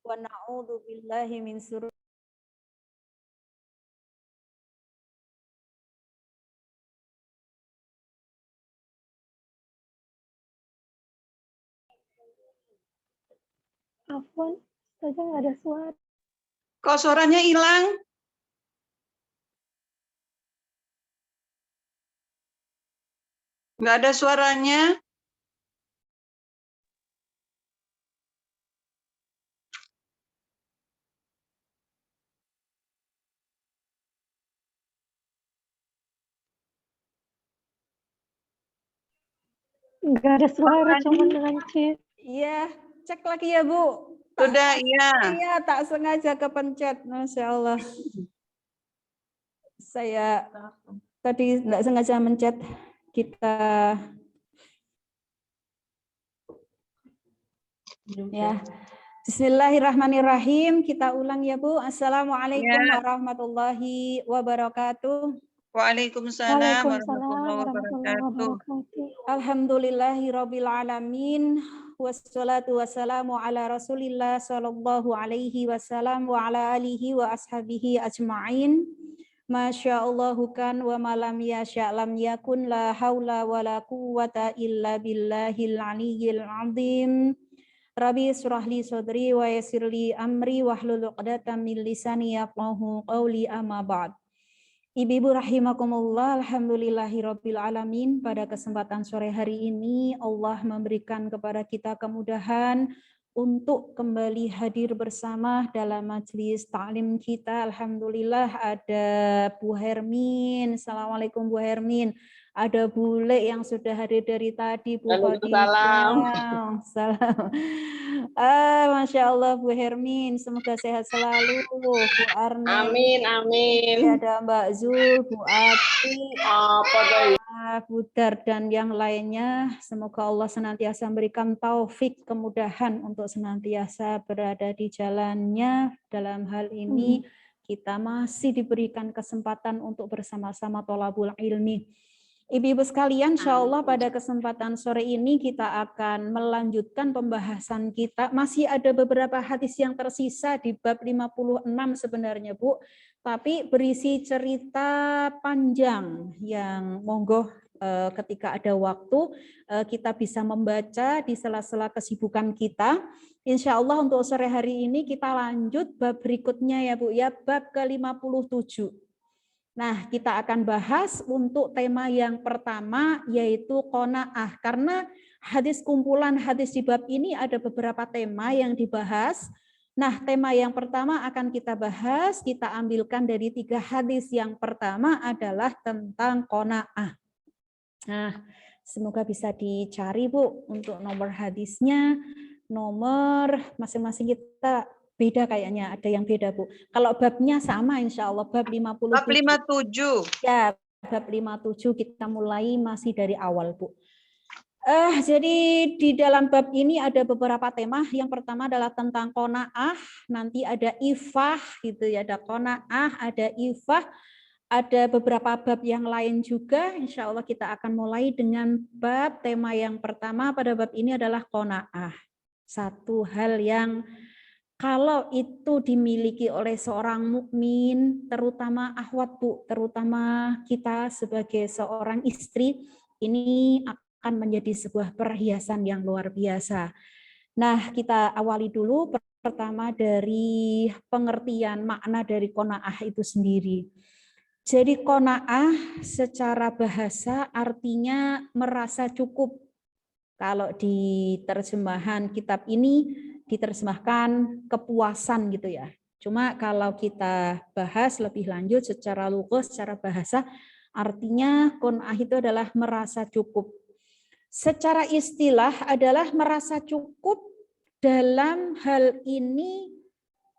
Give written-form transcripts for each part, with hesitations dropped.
wa na'udzu billahi min syururi Afwan, saja nggak ada suara. Kok suaranya hilang? Nggak ada suaranya. Nggak ada suara, cuma dengan chat. Iya, cek lagi ya Bu. Sudah, iya. Iya, tak sengaja kepencet. Masya Allah. Saya tadi nggak sengaja mencet. Kita ya. Bismillahirrahmanirrahim. Kita ulang ya Bu. Assalamualaikum Ya. warahmatullahi wabarakatuh. Waalaikumsalam Waalaikumsalam warahmatullahi wabarakatuh. Alhamdulillahirabbil alamin. Wassalatu wassalamu ala Rasulillah sallallahu alaihi wasallam wa ala alihi wa ashabihi ajma'in. Masya Allahu kan wa malam yasha lam yakun la haula wa la quwwata illa billahil aliyyil azim. Rabbi surahli sodri wa yasirli amri wahlul uqdatam min lisani yafqahu qawli amma ba'd. Ibu-ibu rahimakumullah, alhamdulillahirabbil alamin. Pada kesempatan sore hari ini Allah memberikan kepada kita kemudahan untuk kembali hadir bersama dalam majelis ta'lim kita. Alhamdulillah ada Bu Hermin. Assalamualaikum Bu Hermin. Ada Bule yang sudah hadir dari tadi, Bu Khadijah. Salam. Masya Allah Bu Hermin, semoga sehat selalu. Bu Arna. Amin, amin. Ada Mbak Zul, Bu Ati, Bu Dar, dan yang lainnya. Semoga Allah senantiasa memberikan taufik, kemudahan untuk senantiasa berada di jalannya. Dalam hal ini kita masih diberikan kesempatan untuk bersama-sama tholabul ilmi. Ibu-ibu sekalian, insya Allah pada kesempatan sore ini kita akan melanjutkan pembahasan kita. Masih ada beberapa hadis yang tersisa di bab 56 sebenarnya Bu, tapi berisi cerita panjang yang monggo ketika ada waktu kita bisa membaca di sela-sela kesibukan kita. Insya Allah untuk sore hari ini kita lanjut bab berikutnya ya Bu, ya bab ke-57. Nah, kita akan bahas untuk tema yang pertama yaitu qanaah. Karena hadis kumpulan hadis di bab ini ada beberapa tema yang dibahas. Nah, tema yang pertama akan kita bahas, kita ambilkan dari 3 hadis. Yang pertama adalah tentang qanaah. Nah, semoga bisa dicari Bu untuk nomor hadisnya. Nomor masing-masing kita beda kayaknya, ada yang beda Bu. Kalau babnya sama insya Allah, bab 57. Bab 57. Ya, bab 57 kita mulai masih dari awal Bu. Jadi di dalam bab ini ada beberapa tema. Yang pertama adalah tentang qanaah, nanti ada ifah gitu ya, ada qanaah, ada ifah, ada beberapa bab yang lain juga. Insya Allah kita akan mulai dengan bab tema yang pertama pada bab ini adalah qanaah. Satu hal yang kalau itu dimiliki oleh seorang mukmin, terutama akhwat Bu, terutama kita sebagai seorang istri, ini akan menjadi sebuah perhiasan yang luar biasa. Nah, kita awali dulu pertama dari pengertian makna dari qanaah itu sendiri. Jadi qanaah secara bahasa artinya merasa cukup. Kalau di terjemahan kitab ini diterjemahkan kepuasan gitu ya. Cuma kalau kita bahas lebih lanjut secara lughah, secara bahasa, artinya qanaah itu adalah merasa cukup. Secara istilah adalah merasa cukup dalam hal ini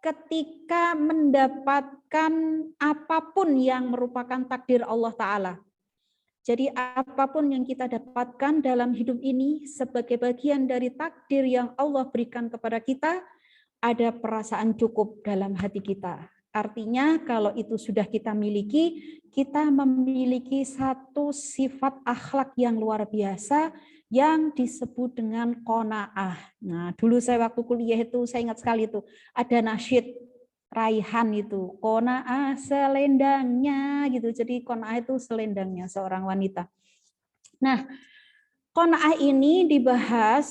ketika mendapatkan apapun yang merupakan takdir Allah Ta'ala. Jadi apapun yang kita dapatkan dalam hidup ini sebagai bagian dari takdir yang Allah berikan kepada kita, ada perasaan cukup dalam hati kita. Artinya kalau itu sudah kita miliki, kita memiliki satu sifat akhlak yang luar biasa, yang disebut dengan qanaah. Nah, dulu saya waktu kuliah itu saya ingat sekali itu ada nasyid Raihan itu, qanaah selendangnya gitu. Jadi qanaah itu selendangnya seorang wanita. Nah, qanaah ini dibahas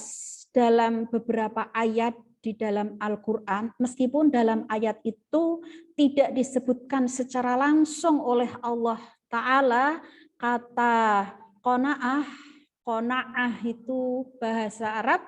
dalam beberapa ayat di dalam Al-Quran, meskipun dalam ayat itu tidak disebutkan secara langsung oleh Allah Ta'ala kata qanaah. Qanaah itu bahasa Arab,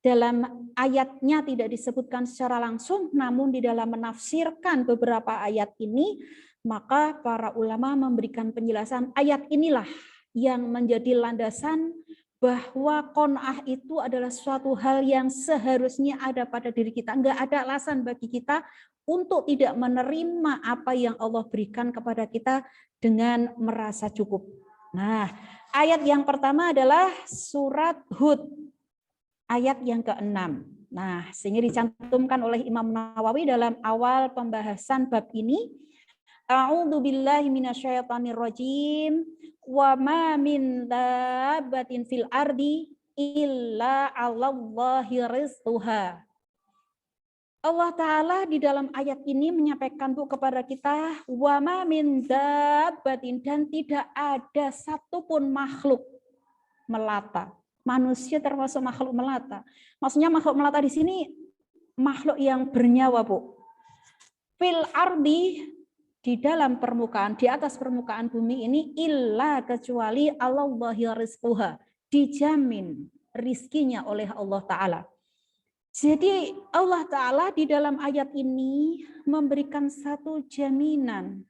dalam ayatnya tidak disebutkan secara langsung, namun di dalam menafsirkan beberapa ayat ini, maka para ulama memberikan penjelasan ayat inilah yang menjadi landasan bahwa qanaah itu adalah suatu hal yang seharusnya ada pada diri kita. Enggak ada alasan bagi kita untuk tidak menerima apa yang Allah berikan kepada kita dengan merasa cukup. Nah, ayat yang pertama adalah surat Hud, ayat yang ke-6. Nah, sehingga dicantumkan oleh Imam Nawawi dalam awal pembahasan bab ini. A'udzu billahi minasyaitonir rajim. Wa ma min dabbatin fil ardi illa 'alallahi rizquha. Allah Ta'ala di dalam ayat ini menyampaikan kepada kita wa ma min dabbatin, dan tidak ada satupun makhluk melata. Manusia termasuk makhluk melata. Maksudnya makhluk melata di sini makhluk yang bernyawa, Bu. Fil ardi, di dalam permukaan, di atas permukaan bumi ini, illa kecuali Allahi rizquha, dijamin rizkinya oleh Allah Ta'ala. Jadi Allah Ta'ala di dalam ayat ini memberikan satu jaminan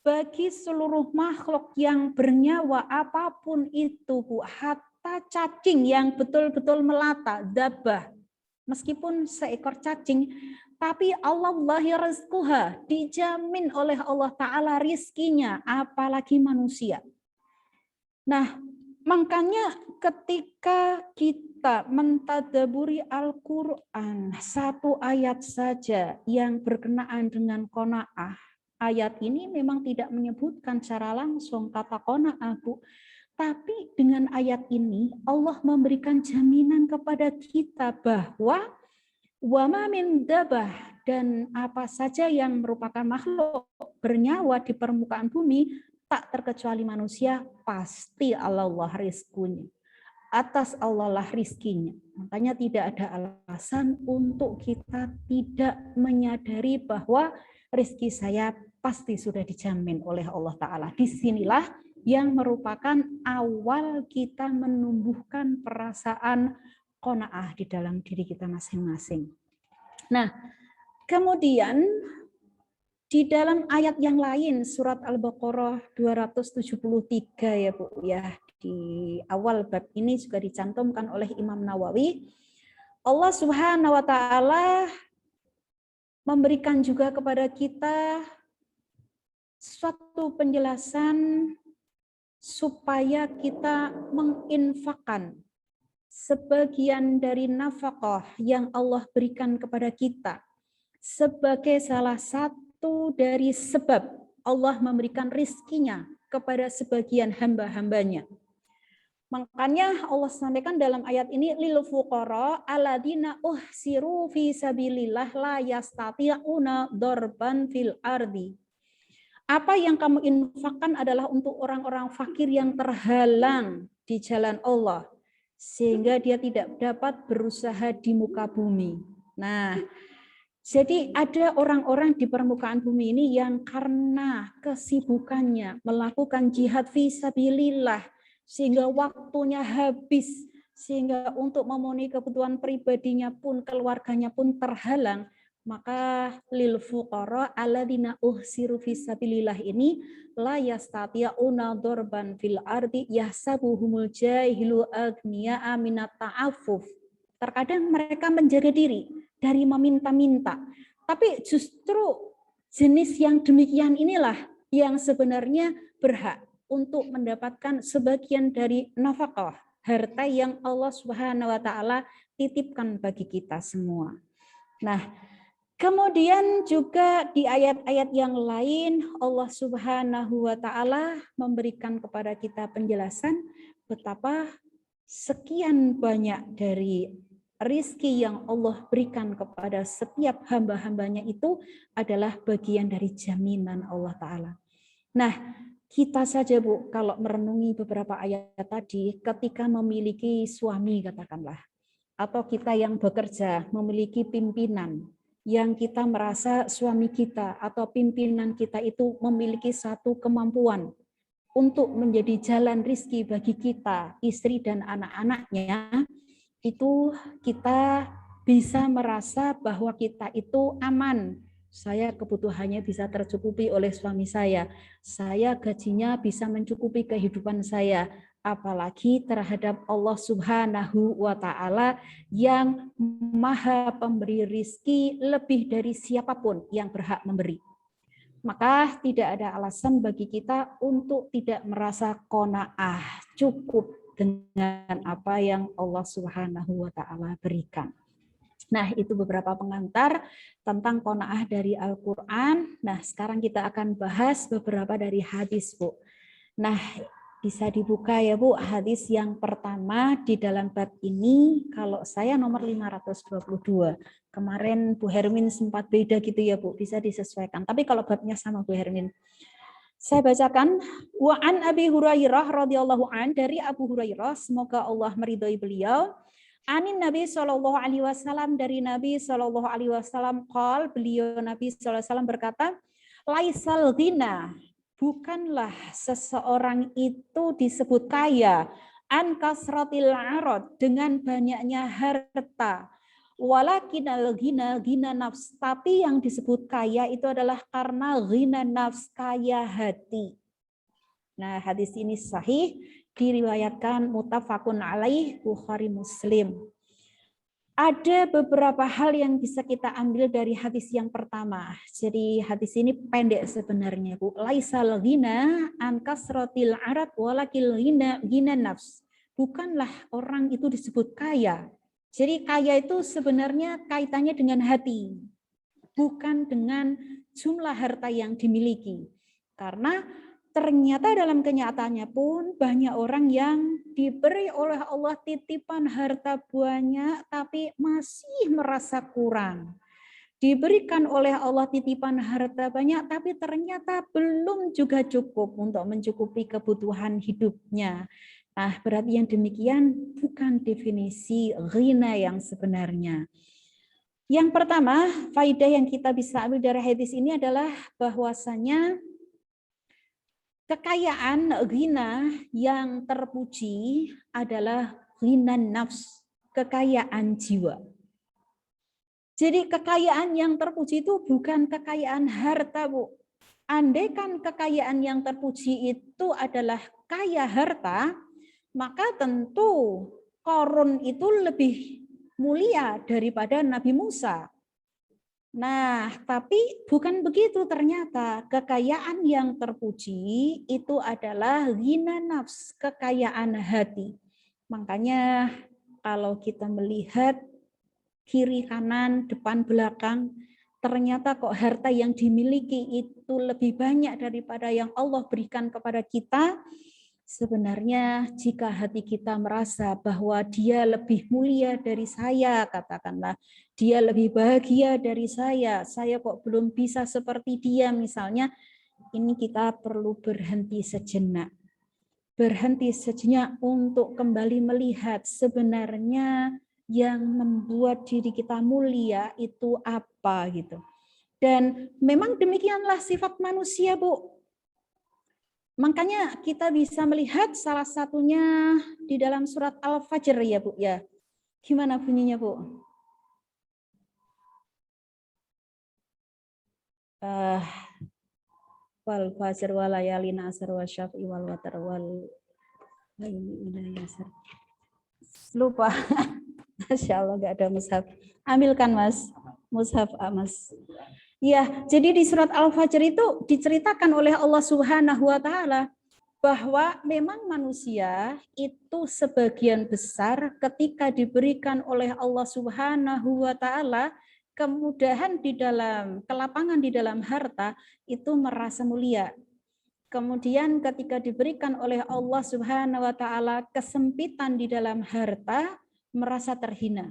bagi seluruh makhluk yang bernyawa apapun itu, Bu, hatta cacing yang betul-betul melata, dabbah, meskipun seekor cacing, tapi Allahi rizquha, dijamin oleh Allah Ta'ala rizkinya, apalagi manusia. Nah, makanya ketika kita mentadaburi Al-Quran, satu ayat saja yang berkenaan dengan qanaah, ayat ini memang tidak menyebutkan secara langsung kata qanaah, Bu. Tapi dengan ayat ini Allah memberikan jaminan kepada kita bahwa wa ma min dabbah, dan apa saja yang merupakan makhluk bernyawa di permukaan bumi tak terkecuali manusia, pasti Allah rizqunya. Atas Allah lah rizkinya. Makanya tidak ada alasan untuk kita tidak menyadari bahwa rizki saya pasti sudah dijamin oleh Allah Ta'ala. Disinilah yang merupakan awal kita menumbuhkan perasaan qanaah di dalam diri kita masing-masing. Nah, kemudian di dalam ayat yang lain, surat Al-Baqarah 273 ya Bu ya, di awal bab ini juga dicantumkan oleh Imam Nawawi. Allah Subhanahu wa Ta'ala memberikan juga kepada kita suatu penjelasan supaya kita menginfakkan sebagian dari nafkah yang Allah berikan kepada kita sebagai salah satu dari sebab Allah memberikan rizkinya kepada sebagian hamba-hambanya. Makanya Allah sampaikan dalam ayat ini lil fuqara alladzina uhsiru fi sabilillah la yastati'una darban fil ardi. Apa yang kamu infakkan adalah untuk orang-orang fakir yang terhalang di jalan Allah, sehingga dia tidak dapat berusaha di muka bumi. Nah, jadi ada orang-orang di permukaan bumi ini yang karena kesibukannya melakukan jihad fisabilillah, sehingga waktunya habis, sehingga untuk memenuhi kebutuhan pribadinya pun, keluarganya pun terhalang, maka lil fuqara alladzina uhsiru fisabilillah ini la yastati'una darban fil ardi yahsabuhumul jahilu agniya'a minat ta'affuf. Terkadang mereka menjaga diri dari meminta-minta, tapi justru jenis yang demikian inilah yang sebenarnya berhak untuk mendapatkan sebagian dari nafkah, harta yang Allah Subhanahu wa Ta'ala titipkan bagi kita semua. Nah, kemudian juga di ayat-ayat yang lain Allah Subhanahu wa Ta'ala memberikan kepada kita penjelasan betapa sekian banyak dari rizki yang Allah berikan kepada setiap hamba-hambanya itu adalah bagian dari jaminan Allah Ta'ala. Nah, kita saja Bu, kalau merenungi beberapa ayat tadi, ketika memiliki suami katakanlah, atau kita yang bekerja memiliki pimpinan, yang kita merasa suami kita atau pimpinan kita itu memiliki satu kemampuan untuk menjadi jalan rizki bagi kita, istri dan anak-anaknya, itu kita bisa merasa bahwa kita itu aman. Saya kebutuhannya bisa tercukupi oleh suami saya gajinya bisa mencukupi kehidupan saya, apalagi terhadap Allah Subhanahu wa Ta'ala yang maha pemberi rizki lebih dari siapapun yang berhak memberi. Maka tidak ada alasan bagi kita untuk tidak merasa qanaah, cukup dengan apa yang Allah Subhanahu wa Ta'ala berikan. Nah, itu beberapa pengantar tentang qanaah dari Al-Qur'an. Nah, sekarang kita akan bahas beberapa dari hadis, Bu. Nah, bisa dibuka ya Bu, hadis yang pertama di dalam bab ini, kalau saya nomor 522. Kemarin Bu Hermin sempat beda gitu ya Bu, bisa disesuaikan. Tapi kalau babnya sama Bu Hermin. Saya bacakan, wa an Abi Hurairah radhiyallahu an, dari Abu Hurairah, semoga Allah meridhai beliau. Anin Nabi Shallallahu Alaihi Wasallam, dari Nabi Shallallahu Alaihi Wasallam qol, beliau Nabi Shallallahu Alaihi Wasallam berkata, laisal ghina, bukanlah seseorang itu disebut kaya, an kasratil arad, dengan banyaknya harta, walakinal ghina ghina nafs, tapi yang disebut kaya itu adalah karena ghina nafs, kaya hati. Nah, hadis ini sahih, diriwayatkan muttafaqun alaih, Bukhari Muslim. Ada beberapa hal yang bisa kita ambil dari hadis yang pertama. Jadi hadis ini pendek sebenarnya, Bu. Laisal ghina an kasratil arad walakil ghina nafs. Bukanlah orang itu disebut kaya. Jadi kaya itu sebenarnya kaitannya dengan hati, bukan dengan jumlah harta yang dimiliki. Karena ternyata dalam kenyataannya pun banyak orang yang diberi oleh Allah titipan harta banyak tapi masih merasa kurang. Diberikan oleh Allah titipan harta banyak tapi ternyata belum juga cukup untuk mencukupi kebutuhan hidupnya. Nah, berarti yang demikian bukan definisi ghina yang sebenarnya. Yang pertama, faedah yang kita bisa ambil dari hadis ini adalah bahwasanya kekayaan ghina yang terpuji adalah ghina nafs, kekayaan jiwa. Jadi kekayaan yang terpuji itu bukan kekayaan harta, Bu. Andaikan kekayaan yang terpuji itu adalah kaya harta, maka tentu Qarun itu lebih mulia daripada Nabi Musa. Nah, tapi bukan begitu ternyata. Kekayaan yang terpuji itu adalah ghina nafs, kekayaan hati. Makanya kalau kita melihat kiri kanan, depan belakang, ternyata kok harta yang dimiliki itu lebih banyak daripada yang Allah berikan kepada kita. Sebenarnya jika hati kita merasa bahwa dia lebih mulia dari saya, katakanlah, dia lebih bahagia dari saya kok belum bisa seperti dia misalnya, ini kita perlu berhenti sejenak. Berhenti sejenak untuk kembali melihat sebenarnya yang membuat diri kita mulia itu apa gitu. Dan memang demikianlah sifat manusia, Bu. Makanya kita bisa melihat salah satunya di dalam surat Al-Fajr ya Bu ya. Gimana bunyinya Bu? Wal fajr wa layalin asr wa syaf'i wal watr wal lupa. Masya Allah gak ada mushaf. Ambilkan Mas, mushaf Mas. Ya, jadi di surat Al-Fajr itu diceritakan oleh Allah Subhanahu wa Ta'ala bahwa memang manusia itu sebagian besar ketika diberikan oleh Allah Subhanahu wa Ta'ala kemudahan di dalam kelapangan di dalam harta itu merasa mulia. kemudian ketika diberikan oleh Allah Subhanahu wa taala kesempitan di dalam harta, merasa terhina.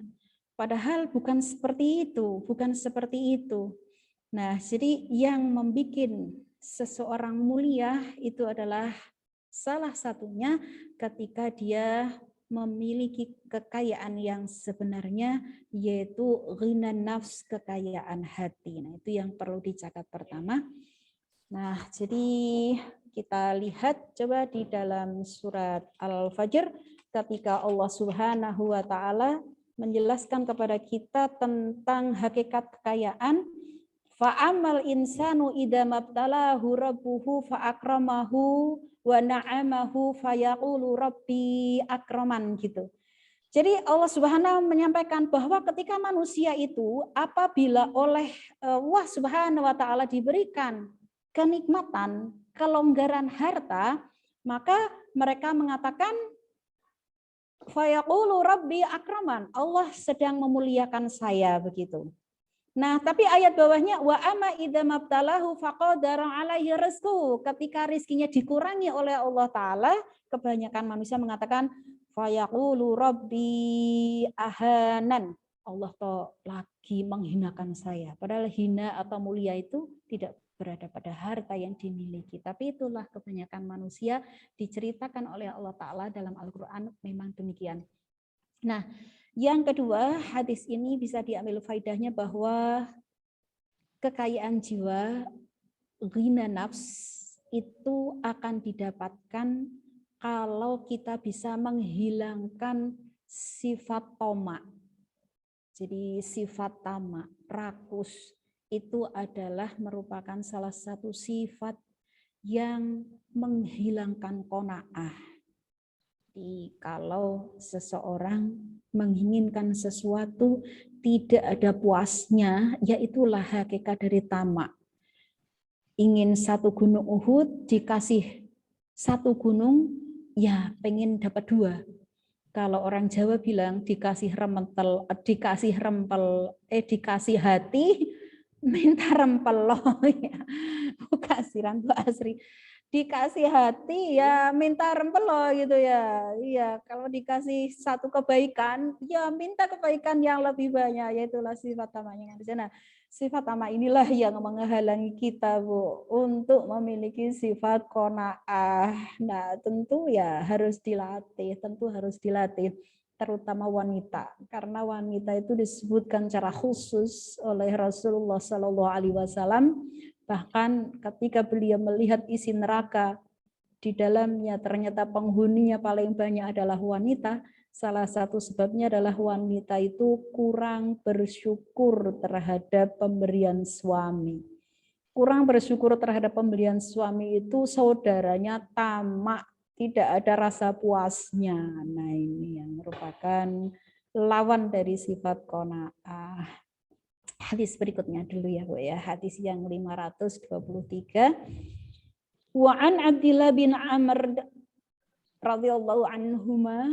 Padahal bukan seperti itu, bukan seperti itu. Nah, jadi yang membuat seseorang mulia itu adalah salah satunya ketika dia memiliki kekayaan yang sebenarnya, yaitu ghina nafs, kekayaan hati. Nah, itu yang perlu dicatat pertama. Nah, jadi kita lihat coba di dalam surat Al-Fajr ketika Allah Subhanahu wa taala menjelaskan kepada kita tentang hakikat kekayaan. Fa'amal insanu idza mabtalahu rabbuhu fa'akramahu wa na'amahu fayaqulu rabbi akraman gitu. Jadi Allah Subhanahu menyampaikan bahwa ketika manusia itu apabila oleh Allah Subhanahu wa taala diberikan kenikmatan, kelonggaran harta, maka mereka mengatakan fayaqulu rabbi akraman, Allah sedang memuliakan saya begitu. Nah, tapi ayat bawahnya wa amma idza mabtalahu faqadara alaihi rizquhu, ketika rizkinya dikurangi oleh Allah taala, kebanyakan manusia mengatakan fayaqulu rabbi ahanan, Allah toh lagi menghinakan saya. Padahal hina atau mulia itu tidak berada pada harta yang dimiliki, tapi itulah kebanyakan manusia diceritakan oleh Allah taala dalam Al-Qur'an, memang demikian. Nah, yang kedua, hadis ini bisa diambil faidahnya bahwa kekayaan jiwa, ghina nafs, itu akan didapatkan kalau kita bisa menghilangkan sifat toma. Jadi sifat tamak, rakus, itu adalah merupakan salah satu sifat yang menghilangkan qanaah. Jadi kalau seseorang menginginkan sesuatu tidak ada puasnya, ya itulah hakikat dari tamak. Ingin satu gunung Uhud, dikasih satu gunung, ya pengen dapat dua. Kalau orang Jawa bilang dikasih rempel, dikasih hati, minta rempel loh ya. Kasiran Bu Asri. Dikasih hati ya minta rempel loh gitu ya. Iya, kalau dikasih satu kebaikan ya minta kebaikan yang lebih banyak, yaitulah sifat tamaknya di sana. Sifat tamak inilah yang menghalangi kita Bu untuk memiliki sifat qanaah. Nah, tentu ya harus dilatih, terutama wanita, karena wanita itu disebutkan secara khusus oleh Rasulullah Shallallahu Alaihi Wasallam. Bahkan ketika beliau melihat isi neraka, di dalamnya ternyata penghuninya paling banyak adalah wanita. Salah satu sebabnya adalah wanita itu kurang bersyukur terhadap pemberian suami. Kurang bersyukur terhadap pemberian suami itu saudaranya tamak, tidak ada rasa puasnya. Nah, ini yang merupakan lawan dari sifat qanaah. Hadis berikutnya dulu ya Bu ya, hadis yang 523. Wa an Abdullah bin Amr radhiyallahu anhuma,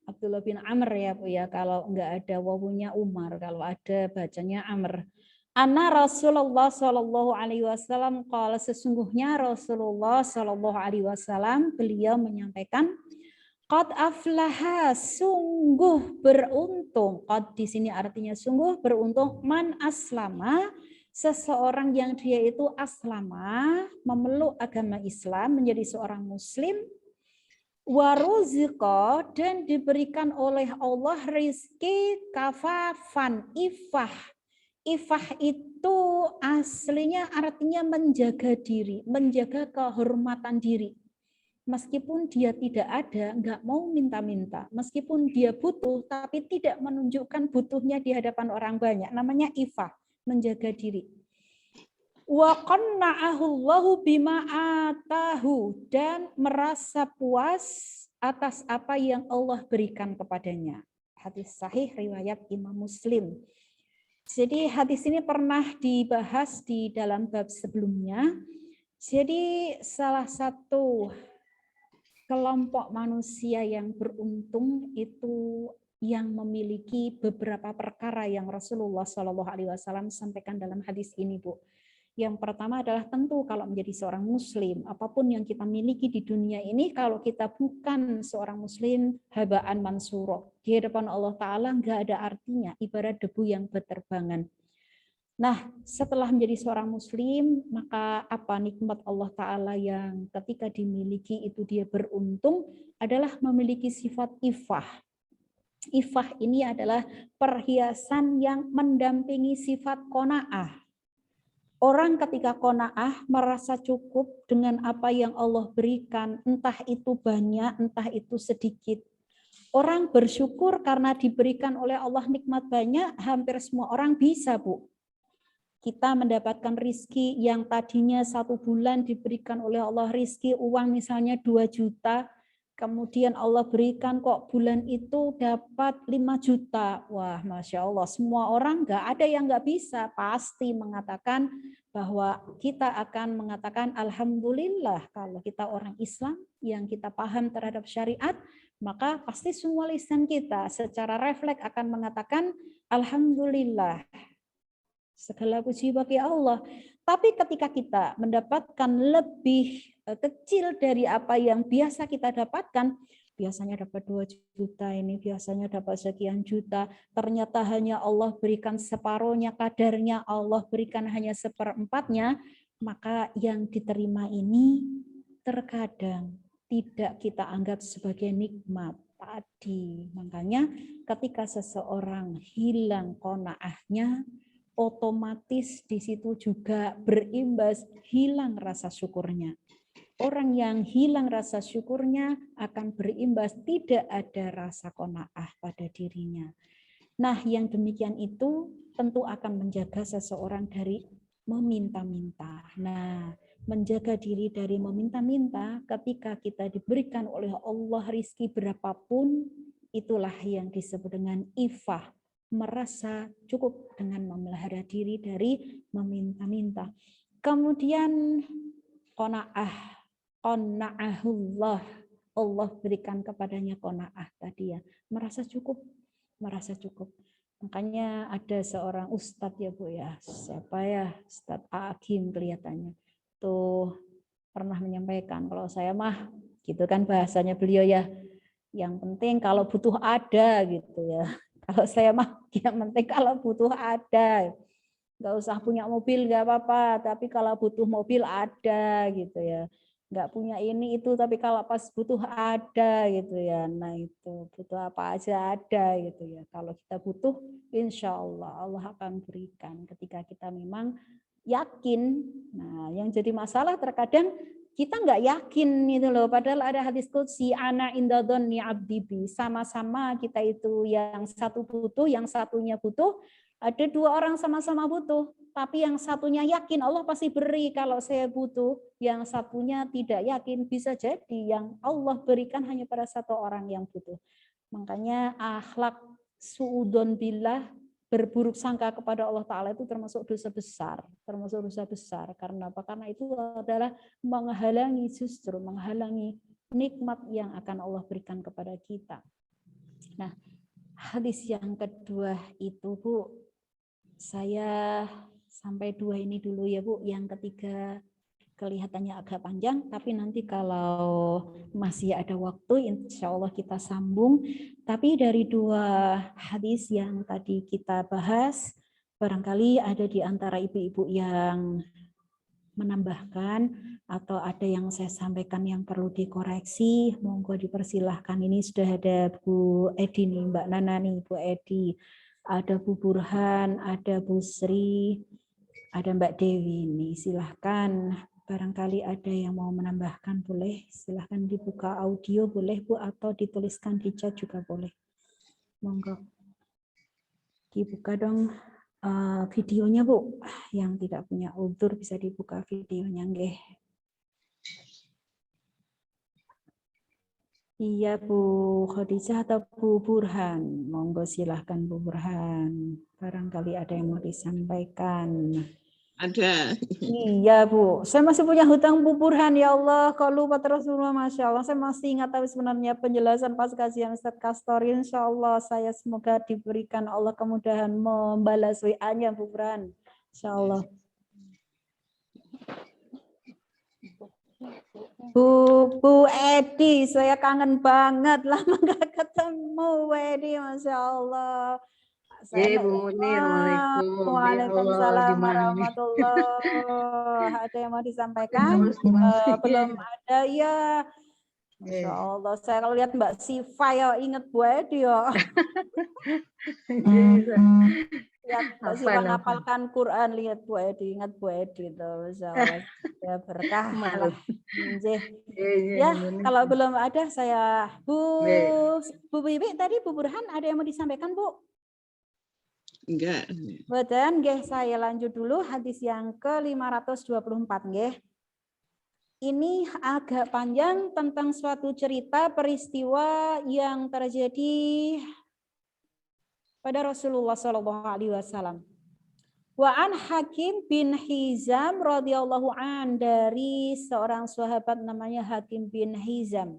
Abdullah bin Amr ya Bu ya, kalau enggak ada wawunya Umar, kalau ada bacanya Amr. Anna Rasulullah sallallahu alaihi wasallam qala, sesungguhnya Rasulullah sallallahu alaihi wasallam beliau menyampaikan, qad aflaha, sungguh beruntung. Qad di sini artinya sungguh beruntung, man aslama, seseorang yang dia itu aslama, memeluk agama Islam, menjadi seorang muslim, waruziqa, dan diberikan oleh Allah rizki kafafan, ifah. Ifah itu aslinya artinya menjaga diri, menjaga kehormatan diri. Meskipun dia tidak ada, nggak mau minta-minta. Meskipun dia butuh, tapi tidak menunjukkan butuhnya di hadapan orang banyak. Namanya ifah, menjaga diri. Wa qanna'ahu Allahu bima atahu, dan merasa puas atas apa yang Allah berikan kepadanya. Hadis sahih riwayat Imam Muslim. Jadi hadis ini pernah dibahas di dalam bab sebelumnya. Jadi salah satu kelompok manusia yang beruntung itu yang memiliki beberapa perkara yang Rasulullah Shallallahu Alaihi Wasallam sampaikan dalam hadis ini, Bu. Yang pertama adalah tentu kalau menjadi seorang muslim, apapun yang kita miliki di dunia ini, kalau kita bukan seorang muslim, habaan mansuro. Di hadapan Allah Ta'ala nggak ada artinya, ibarat debu yang berterbangan. Nah, setelah menjadi seorang muslim, maka apa nikmat Allah Ta'ala yang ketika dimiliki itu dia beruntung adalah memiliki sifat ifah. Ifah ini adalah perhiasan yang mendampingi sifat qanaah. Orang ketika qanaah merasa cukup dengan apa yang Allah berikan, entah itu banyak, entah itu sedikit. Orang bersyukur karena diberikan oleh Allah nikmat banyak, hampir semua orang bisa, Bu. Kita mendapatkan rizki yang tadinya 1 bulan diberikan oleh Allah rizki uang misalnya 2 juta, kemudian Allah berikan kok bulan itu dapat 5 juta. Wah, Masya Allah, semua orang nggak ada yang nggak bisa, pasti mengatakan bahwa kita akan mengatakan alhamdulillah. Kalau kita orang Islam yang kita paham terhadap syariat, maka pasti semua lisan kita secara refleks akan mengatakan alhamdulillah. Segala puji bagi Allah. Tapi ketika kita mendapatkan lebih kecil dari apa yang biasa kita dapatkan, biasanya dapat 2 juta ini, biasanya dapat sekian juta, ternyata hanya Allah berikan separuhnya, kadarnya Allah berikan hanya 1/4-nya, maka yang diterima ini terkadang tidak kita anggap sebagai nikmat tadi. Makanya ketika seseorang hilang qanaahnya, otomatis di situ juga berimbas hilang rasa syukurnya. Orang yang hilang rasa syukurnya akan berimbas tidak ada rasa qanaah pada dirinya. Nah, yang demikian itu tentu akan menjaga seseorang dari meminta-minta. Nah, menjaga diri dari meminta-minta ketika kita diberikan oleh Allah rizki berapapun, itulah yang disebut dengan ifah. Merasa cukup dengan memelihara diri dari meminta-minta. Kemudian qanaah. Qanaahullah, Allah berikan kepadanya qanaah tadi ya, merasa cukup. Makanya ada seorang ustadz ya Bu ya, siapa ya, Ustadz Hakim kelihatannya tuh pernah menyampaikan, kalau saya mah gitu kan bahasanya beliau ya, yang penting kalau butuh ada gitu ya. Kalau saya mah yang penting kalau butuh ada, nggak usah punya mobil nggak apa-apa, tapi kalau butuh mobil ada gitu ya. Nggak punya ini itu, tapi kalau pas butuh ada gitu ya. Nah itu butuh apa aja ada gitu ya. Kalau kita butuh, insya Allah Allah akan berikan ketika kita memang yakin. Nah yang jadi masalah terkadang kita nggak yakin gitu loh. Padahal ada hadis qudsi ana inda dzanni abdi bi. Sama-sama kita itu yang satu butuh, yang satunya butuh. Ada 2 orang sama-sama butuh, tapi yang satunya yakin Allah pasti beri kalau saya butuh, yang satunya tidak yakin, bisa jadi yang Allah berikan hanya pada 1 orang yang butuh. Makanya akhlak suudzon billah, berburuk sangka kepada Allah Ta'ala itu termasuk dosa besar. Karena apa? Karena itu adalah menghalangi nikmat yang akan Allah berikan kepada kita. Nah, hadis yang kedua itu Bu, saya sampai 2 ini dulu ya Bu. Yang ketiga kelihatannya agak panjang, tapi nanti kalau masih ada waktu insya Allah kita sambung. Tapi dari 2 hadis yang tadi kita bahas, barangkali ada di antara ibu-ibu yang menambahkan atau ada yang saya sampaikan yang perlu dikoreksi, monggo dipersilahkan. Ini sudah ada Bu Edi nih, Mbak Nana nih, Bu Edi. Ada Bu Burhan, ada Bu Sri, ada Mbak Dewi nih. Silahkan, barangkali ada yang mau menambahkan boleh. Silahkan dibuka audio boleh Bu, atau dituliskan di chat juga boleh. Monggo. Dibuka dong videonya Bu. Yang tidak punya udzur bisa dibuka videonya nggih. Iya Bu Khadijah atau Bu Burhan, monggo silahkan Bu Burhan. Barangkali ada yang mau disampaikan. Ada. Iya Bu, saya masih punya hutang Bu Burhan ya Allah. Kalau lupa terus Masya Allah. Saya masih ingat tapi sebenarnya penjelasan pas kajian Ustaz Kastori. Insya Allah saya semoga diberikan Allah kemudahan membalas WA-nya Bu Burhan. Insya Allah. Bu Edi, saya kangen banget, lama nggak ketemu Bu Edi, Masya Allah. Bu Muni, Assalamualaikum. Ya Allah, Waalaikumsalam gimana nih? warahmatullahi. Ada yang mau disampaikan? Belum ada ya. Masya Allah, saya kalau lihat Mbak Siva ya inget Bu Edi ya. Lihat Mbak Siva ngapalkan Quran, lihat Bu Edi, ingat Bu Edi itu, Masya Allah. Ya berkah lah. Ya, kalau belum ada saya Bu Bibi tadi, Bu Burhan ada yang mau disampaikan Bu? Enggak. Betul, nggih, saya lanjut dulu hadis yang ke-524 nggih. Ini agak panjang tentang suatu cerita peristiwa yang terjadi pada Rasulullah Shallallahu Alaihi Wasallam. Wa an Hakim bin Hizam radhiyallahu an, dari seorang sahabat namanya Hakim bin Hizam.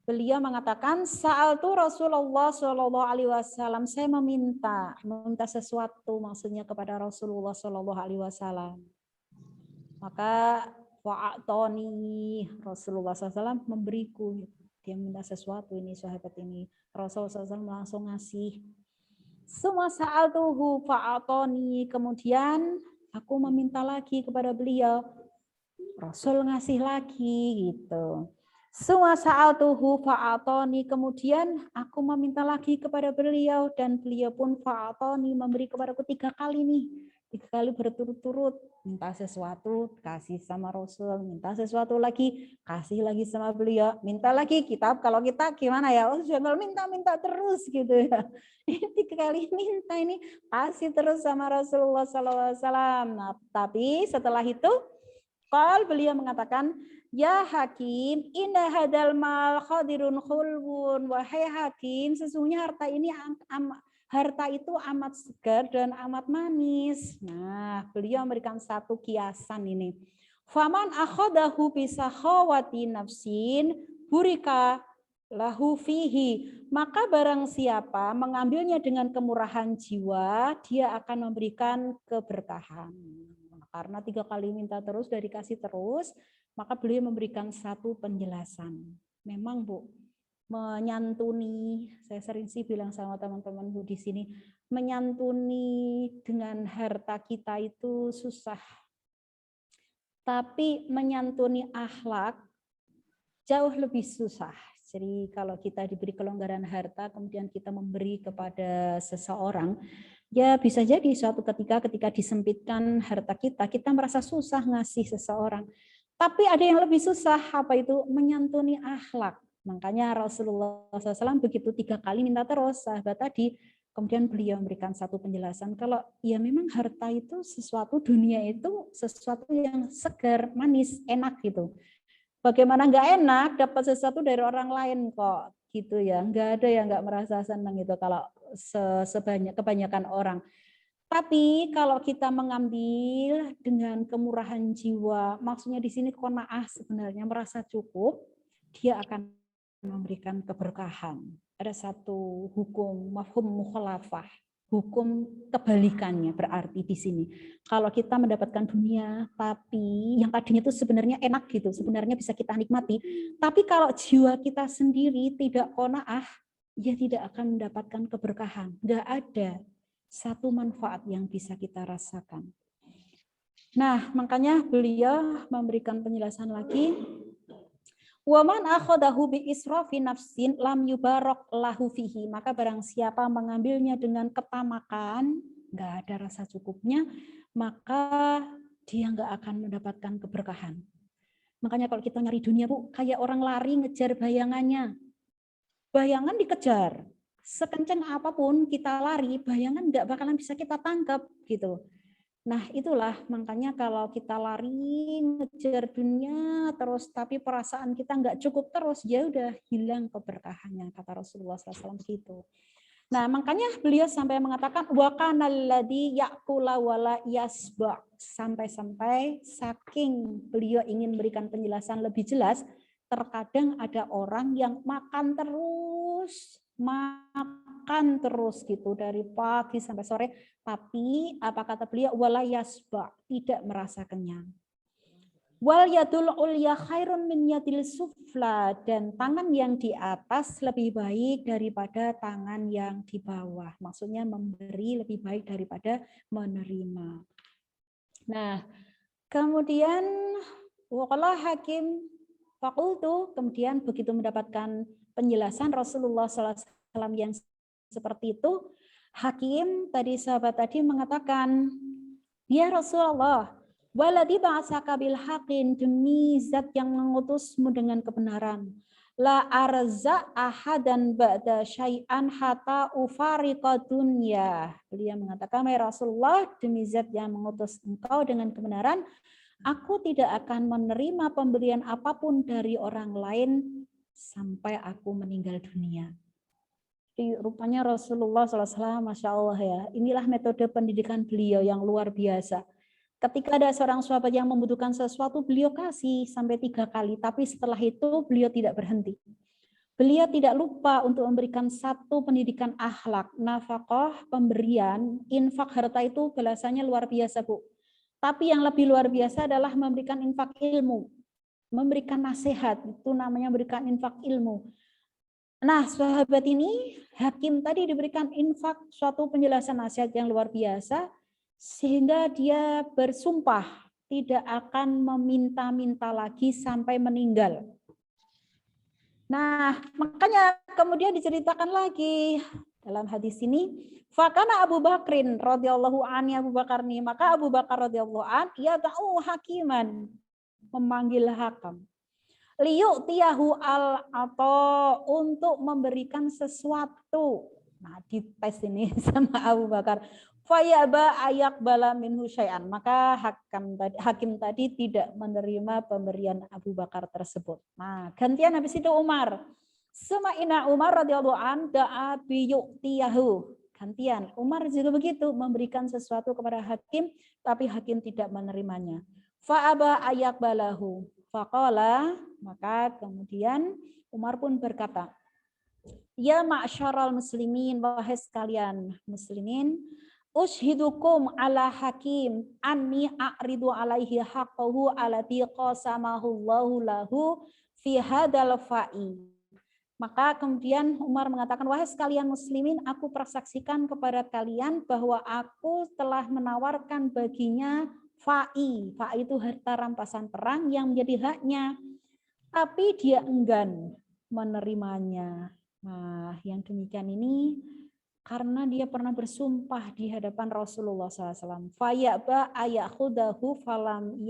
Beliau mengatakan, sa'altu Rasulullah Shallallahu Alaihi Wasallam, saya meminta sesuatu, maksudnya kepada Rasulullah Shallallahu Alaihi Wasallam. Maka fa'atoni, Rasulullah SAW memberiku. Dia minta sesuatu, ini sahabat ini. Rasulullah SAW langsung ngasih. Semua sa'altuhu fa'atoni, kemudian aku meminta lagi kepada beliau. Rasul ngasih lagi gitu. Semua sa'altuhu fa'atoni, kemudian aku meminta lagi kepada beliau dan beliau pun fa'atoni, memberi kepadaku 3 kali nih. 3 kali berturut-turut, minta sesuatu, kasih sama Rasul, minta sesuatu lagi, kasih lagi sama beliau, minta lagi kitab. Kalau kita gimana ya? Oh, jangan minta terus gitu ya. Ini 3 kali minta, ini kasih terus sama Rasulullah SAW. Nah, tapi setelah itu, beliau mengatakan, ya Hakim, inna hadal mal khadirun khulbun. Wahai Hakim, sesungguhnya harta itu amat segar dan amat manis. Nah, beliau memberikan satu kiasan ini. Faman akhadahu bisakhawati nafsin burika lahu fihi. Maka barang siapa mengambilnya dengan kemurahan jiwa, dia akan memberikan keberkahan. Karena 3 kali minta terus, dari kasih terus, maka beliau memberikan satu penjelasan. Memang Bu, menyantuni, saya sering sih bilang sama teman-teman Bu di sini, menyantuni dengan harta kita itu susah. Tapi menyantuni akhlak jauh lebih susah. Jadi kalau kita diberi kelonggaran harta, kemudian kita memberi kepada seseorang, ya bisa jadi suatu ketika disempitkan harta kita, kita merasa susah ngasih seseorang. Tapi ada yang lebih susah, apa itu? Menyantuni akhlak. Makanya Rasulullah SAW begitu 3 kali minta terus, sahabat tadi, kemudian beliau memberikan satu penjelasan, kalau ya memang harta itu sesuatu, dunia itu sesuatu yang segar, manis, enak gitu. Bagaimana nggak enak dapat sesuatu dari orang lain kok gitu ya. Nggak ada yang nggak merasa senang itu kalau kebanyakan orang. Tapi kalau kita mengambil dengan kemurahan jiwa, maksudnya di sini qanaah, sebenarnya merasa cukup, dia akan memberikan keberkahan. Ada satu hukum mafhum mukhalafah, hukum kebalikannya berarti di sini. Kalau kita mendapatkan dunia, tapi yang tadinya itu sebenarnya enak gitu, sebenarnya bisa kita nikmati. Tapi kalau jiwa kita sendiri tidak qanaah, ya tidak akan mendapatkan keberkahan. Nggak ada satu manfaat yang bisa kita rasakan. Nah, makanya beliau memberikan penjelasan lagi. Waman akhadahu bi israfi nafsin lam yubarak lahu fihi. Maka barang siapa mengambilnya dengan ketamakan, nggak ada rasa cukupnya, maka dia nggak akan mendapatkan keberkahan. Makanya kalau kita nyari dunia Bu, kayak orang lari ngejar bayangannya. Bayangan dikejar, sekencang apapun kita lari, bayangan nggak bakalan bisa kita tangkap gitu. Nah itulah makanya kalau kita lari ngejar dunia terus tapi perasaan kita nggak cukup terus, ya udah hilang keberkahannya, kata Rasulullah SAW begitu. Nah makanya beliau sampai mengatakan wa kana alladzi ya'kula wala yasba, sampai saking beliau ingin berikan penjelasan lebih jelas, terkadang ada orang yang makan terus gitu dari pagi sampai sore, tapi apa kata beliau, wala yasba, tidak merasa kenyang. Wal yadul ulya khairun min yadil sufla, dan tangan yang di atas lebih baik daripada tangan yang di bawah. Maksudnya memberi lebih baik daripada menerima. Nah, kemudian waqala Hakim faqultu, kemudian begitu mendapatkan penjelasan Rasulullah SAW yang seperti itu, Hakim tadi sahabat tadi mengatakan, ya Rasulullah, waladhi ba'asaka bil haqin, demi zat yang mengutusmu dengan kebenaran, la arza ahadan ba'da syai'an hatta ufariqa dunya. Beliau mengatakan, ya Rasulullah, demi zat yang mengutus engkau dengan kebenaran, aku tidak akan menerima pemberian apapun dari orang lain sampai aku meninggal dunia. Jadi, rupanya Rasulullah SAW, Masya Allah ya, inilah metode pendidikan beliau yang luar biasa. Ketika ada seorang sahabat yang membutuhkan sesuatu, beliau kasih sampai 3 kali. Tapi setelah itu beliau tidak berhenti. Beliau tidak lupa untuk memberikan satu pendidikan akhlak, nafkah, pemberian, infak harta itu balasannya luar biasa, Bu. Tapi yang lebih luar biasa adalah memberikan infak ilmu. Memberikan nasihat, itu namanya memberikan infak ilmu. Nah, sahabat ini, Hakim tadi diberikan infak, suatu penjelasan nasihat yang luar biasa, sehingga dia bersumpah tidak akan meminta-minta lagi sampai meninggal. Nah, makanya kemudian diceritakan lagi dalam hadis ini, fakana Abu Bakrin radhiyallahu anhu, Abu Bakar nih, maka Abu Bakar radhiyallahu anhu ia ta'u hakiman, memanggil hakam. Liuk tiyahu al atau untuk memberikan sesuatu. Nah, dites ini sama Abu Bakar. Fayaba ayak bala minhu syai'an. Maka hakim tadi tidak menerima pemberian Abu Bakar tersebut. Nah, gantian habis itu Umar. Semaina Umar radhiyallahu an da'a biyuk tiyahu. Gantian. Umar juga begitu, memberikan sesuatu kepada hakim, tapi hakim tidak menerimanya. Fa'aba ayak balahu. Faqala, maka kemudian Umar pun berkata, ya ma'syaral muslimin, wahai sekalian muslimin, ushidukum ala hakim anni a'ridu alaihi haqqahu alladhi qasamahu Allahu lahu fi hadal fa'i. Maka kemudian Umar mengatakan, wahai sekalian muslimin, aku persaksikan kepada kalian bahwa aku telah menawarkan baginya fa'i. Fa'i itu harta rampasan perang yang menjadi haknya. Tapi dia enggan menerimanya. Nah, yang demikian ini karena dia pernah bersumpah di hadapan Rasulullah SAW. Fayaba ayakhudahu falam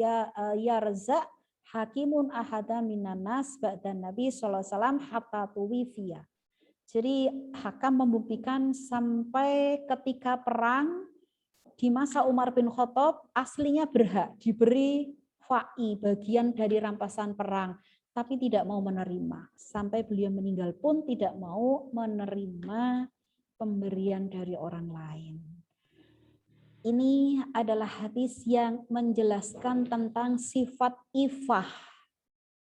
yarza hakimun ahada minan nas ba'dan Nabi SAW hatta tuwifiyah. Jadi hakam membuktikan sampai ketika perang di masa Umar bin Khattab aslinya berhak diberi fa'i, bagian dari rampasan perang, tapi tidak mau menerima. Sampai beliau meninggal pun tidak mau menerima pemberian dari orang lain. Ini adalah hadis yang menjelaskan tentang sifat ifah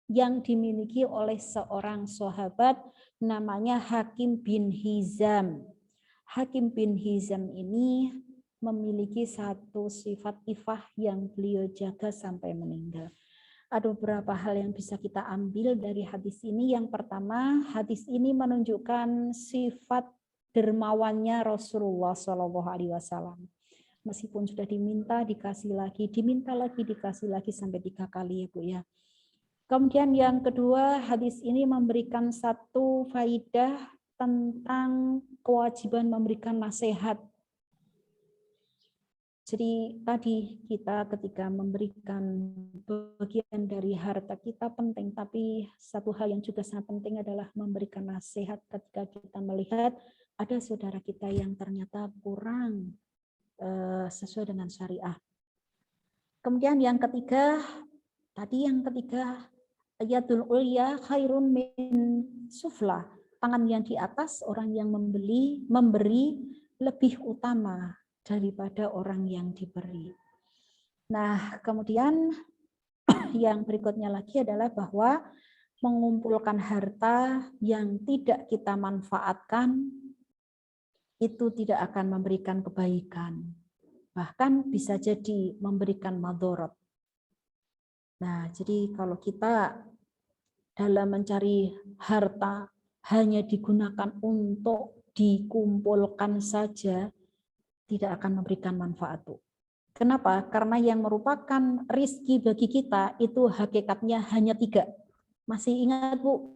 yang dimiliki oleh seorang sahabat namanya Hakim bin Hizam. Hakim bin Hizam ini memiliki satu sifat ifah yang beliau jaga sampai meninggal. Ada beberapa hal yang bisa kita ambil dari hadis ini. Yang pertama, hadis ini menunjukkan sifat dermawannya Rasulullah SAW. Meskipun sudah diminta, dikasih lagi, diminta lagi, dikasih lagi sampai 3 kali ya Bu ya. Kemudian yang kedua, hadis ini memberikan satu faidah tentang kewajiban memberikan nasihat. Jadi tadi kita ketika memberikan bagian dari harta kita penting, tapi satu hal yang juga sangat penting adalah memberikan nasihat ketika kita melihat ada saudara kita yang ternyata kurang sesuai dengan syariah. Kemudian yang ketiga, yadul ulya khairun min sufla. Tangan yang di atas, orang yang memberi lebih utama daripada orang yang diberi. Nah, kemudian yang berikutnya lagi adalah bahwa mengumpulkan harta yang tidak kita manfaatkan itu tidak akan memberikan kebaikan. Bahkan bisa jadi memberikan madharat. Nah, jadi kalau kita dalam mencari harta hanya digunakan untuk dikumpulkan saja, tidak akan memberikan manfaat, Bu. Kenapa? Karena yang merupakan rizki bagi kita itu hakikatnya hanya 3. Masih ingat, Bu?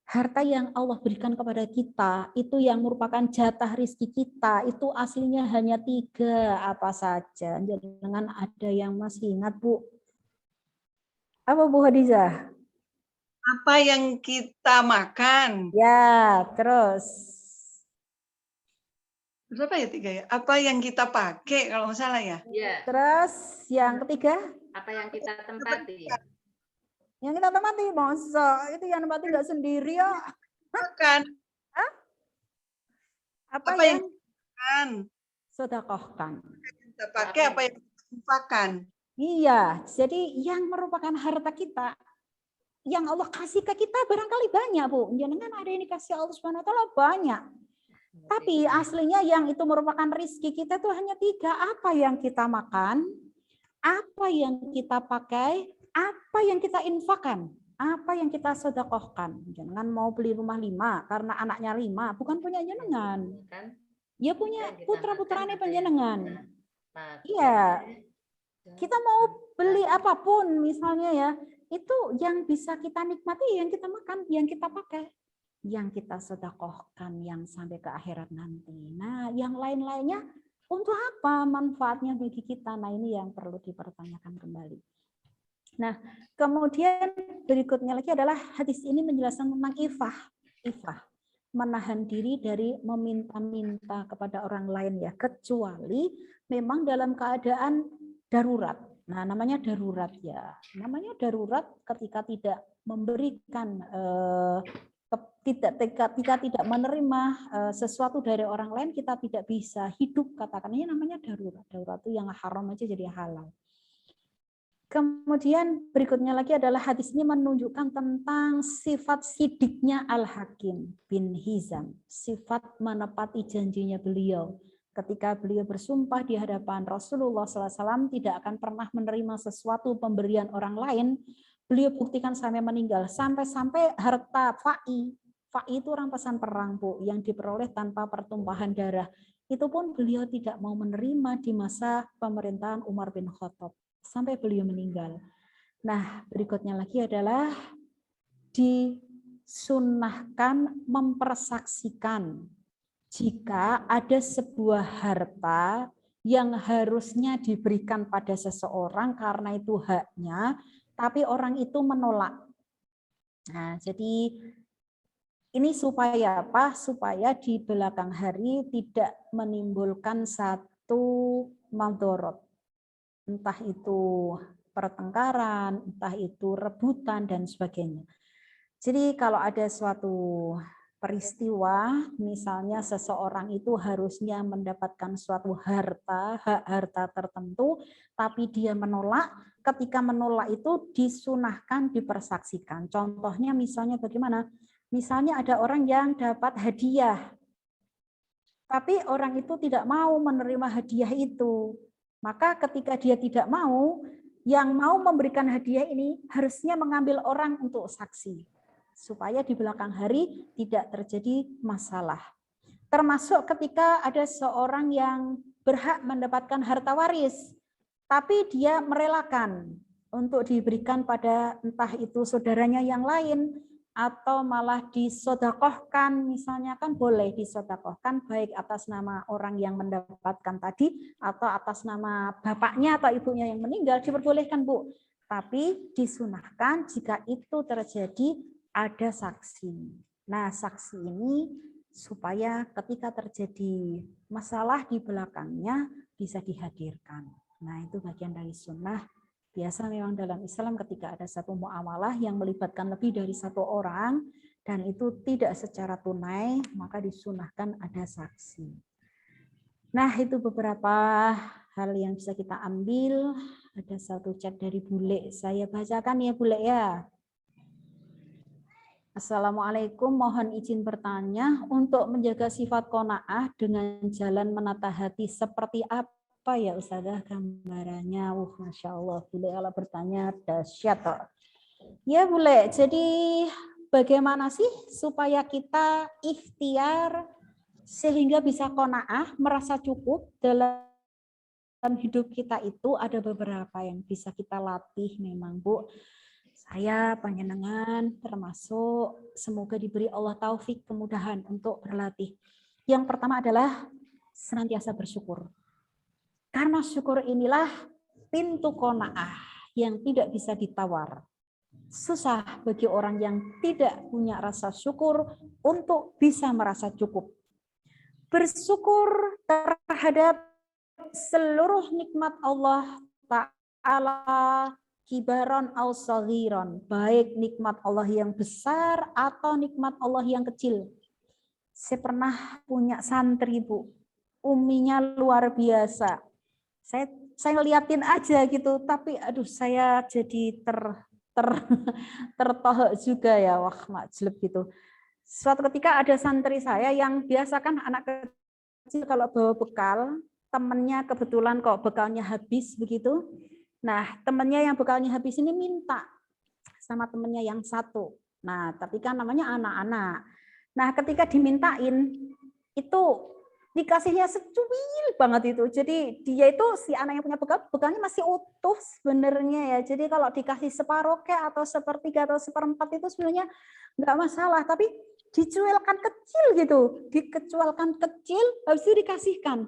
Harta yang Allah berikan kepada kita, itu yang merupakan jatah rizki kita, itu aslinya hanya 3, apa saja. Jangan ada yang masih ingat, Bu. Apa, Bu Hadijah? Apa yang kita makan? Ya, terus. Berapa ya 3 ya? Apa yang kita pakai kalau nggak salah ya? Ya, Terus yang ketiga? apa yang kita tempati? Yang kita tempati, masa itu yang tempati nggak sendiri ya? Makan. Apa Apa yang yang makan? sedekahkan? Kita pakai apa yang kita lupakan? Iya, jadi yang merupakan harta kita, yang Allah kasih ke kita barangkali banyak, Bu. Jangan ada yang dikasih Allah Subhanahu wa taala banyak. Tapi aslinya yang itu merupakan rizki kita itu hanya 3. Apa yang kita makan, apa yang kita pakai, apa yang kita infakkan, apa yang kita sedekahkan. Jangan mau beli rumah 5 karena anaknya 5, bukan punya jenengan. Ya punya putra-putranya panjenengan. Iya. Kita mau beli apapun misalnya ya, itu yang bisa kita nikmati, yang kita makan, yang kita pakai, yang kita sedekahkan yang sampai ke akhirat nanti. Nah, yang lain-lainnya untuk apa manfaatnya bagi kita? Nah, ini yang perlu dipertanyakan kembali. Nah, kemudian berikutnya lagi adalah hadis ini menjelaskan tentang ifah. Ifah, menahan diri dari meminta-minta kepada orang lain ya, kecuali memang dalam keadaan darurat. Nah, namanya darurat ya. Namanya darurat ketika tidak memberikan ketika tidak menerima sesuatu dari orang lain, kita tidak bisa hidup, katakan ini namanya darurat. Darurat itu yang haram aja jadi halal. Kemudian berikutnya lagi adalah hadis ini menunjukkan tentang sifat sidiknya Al-Hakim bin Hizam, sifat menepati janjinya beliau. Ketika beliau bersumpah di hadapan Rasulullah SAW tidak akan pernah menerima sesuatu pemberian orang lain, beliau buktikan sampai meninggal, sampai-sampai harta fa'i itu rampasan perang, Bu, yang diperoleh tanpa pertumpahan darah. Itu pun beliau tidak mau menerima di masa pemerintahan Umar bin Khattab sampai beliau meninggal. Nah, berikutnya lagi adalah disunahkan mempersaksikan jika ada sebuah harta yang harusnya diberikan pada seseorang karena itu haknya, tapi orang itu menolak. Nah, jadi ini supaya apa? Supaya di belakang hari tidak menimbulkan satu madorot. Entah itu pertengkaran, entah itu rebutan, dan sebagainya. Jadi kalau ada suatu peristiwa, misalnya seseorang itu harusnya mendapatkan suatu harta, hak harta tertentu, tapi dia menolak, ketika menolak itu disunahkan dipersaksikan. Contohnya misalnya bagaimana? Misalnya ada orang yang dapat hadiah, tapi orang itu tidak mau menerima hadiah itu. Maka ketika dia tidak mau, yang mau memberikan hadiah ini harusnya mengambil orang untuk saksi. Supaya di belakang hari tidak terjadi masalah. Termasuk ketika ada seorang yang berhak mendapatkan harta waris, tapi dia merelakan untuk diberikan pada entah itu saudaranya yang lain, atau malah disodakohkan, misalnya kan boleh disodakohkan baik atas nama orang yang mendapatkan tadi atau atas nama bapaknya atau ibunya yang meninggal, diperbolehkan, Bu. Tapi disunahkan jika itu terjadi ada saksi. Nah, saksi ini supaya ketika terjadi masalah di belakangnya bisa dihadirkan. Nah, itu bagian dari sunnah. Biasa memang dalam Islam ketika ada satu muamalah yang melibatkan lebih dari satu orang dan itu tidak secara tunai, maka disunahkan ada saksi. Nah, itu beberapa hal yang bisa kita ambil. Ada satu chat dari Bule, saya bacakan ya Bule ya. Assalamualaikum, mohon izin bertanya, untuk menjaga sifat qanaah dengan jalan menata hati seperti apa apa ya Ustazah gambarannya? Masya Allah, Bule kalau bertanya dahsyat toh. Ya Bule, jadi bagaimana sih supaya kita ikhtiar sehingga bisa qanaah, merasa cukup dalam hidup kita itu ada beberapa yang bisa kita latih memang Bu. Saya panjenengan termasuk semoga diberi Allah taufik kemudahan untuk berlatih. Yang pertama adalah senantiasa bersyukur. Karena syukur inilah pintu qanaah yang tidak bisa ditawar. Susah bagi orang yang tidak punya rasa syukur untuk bisa merasa cukup. Bersyukur terhadap seluruh nikmat Allah Ta'ala kibaron au saghiron, baik nikmat Allah yang besar atau nikmat Allah yang kecil. Saya pernah punya santri Bu, uminya luar biasa. Saya ngeliatin aja gitu, tapi aduh saya jadi tertohok juga ya, wah majleb gitu. Suatu ketika ada santri saya yang biasa kan anak kecil kalau bawa bekal, temennya kebetulan kok bekalnya habis begitu. Nah, temennya yang bekalnya habis ini minta sama temennya yang satu. Nah, tapi kan namanya anak-anak. Nah, ketika dimintain itu dikasihnya secuil banget itu. Jadi dia itu si anak yang punya bekal, bekalnya masih utuh sebenarnya ya. Jadi kalau dikasih separuh kayak atau sepertiga atau seperempat itu sebenarnya nggak masalah. Tapi dicuilkan kecil gitu, dikecualkan kecil, habis itu dikasihkan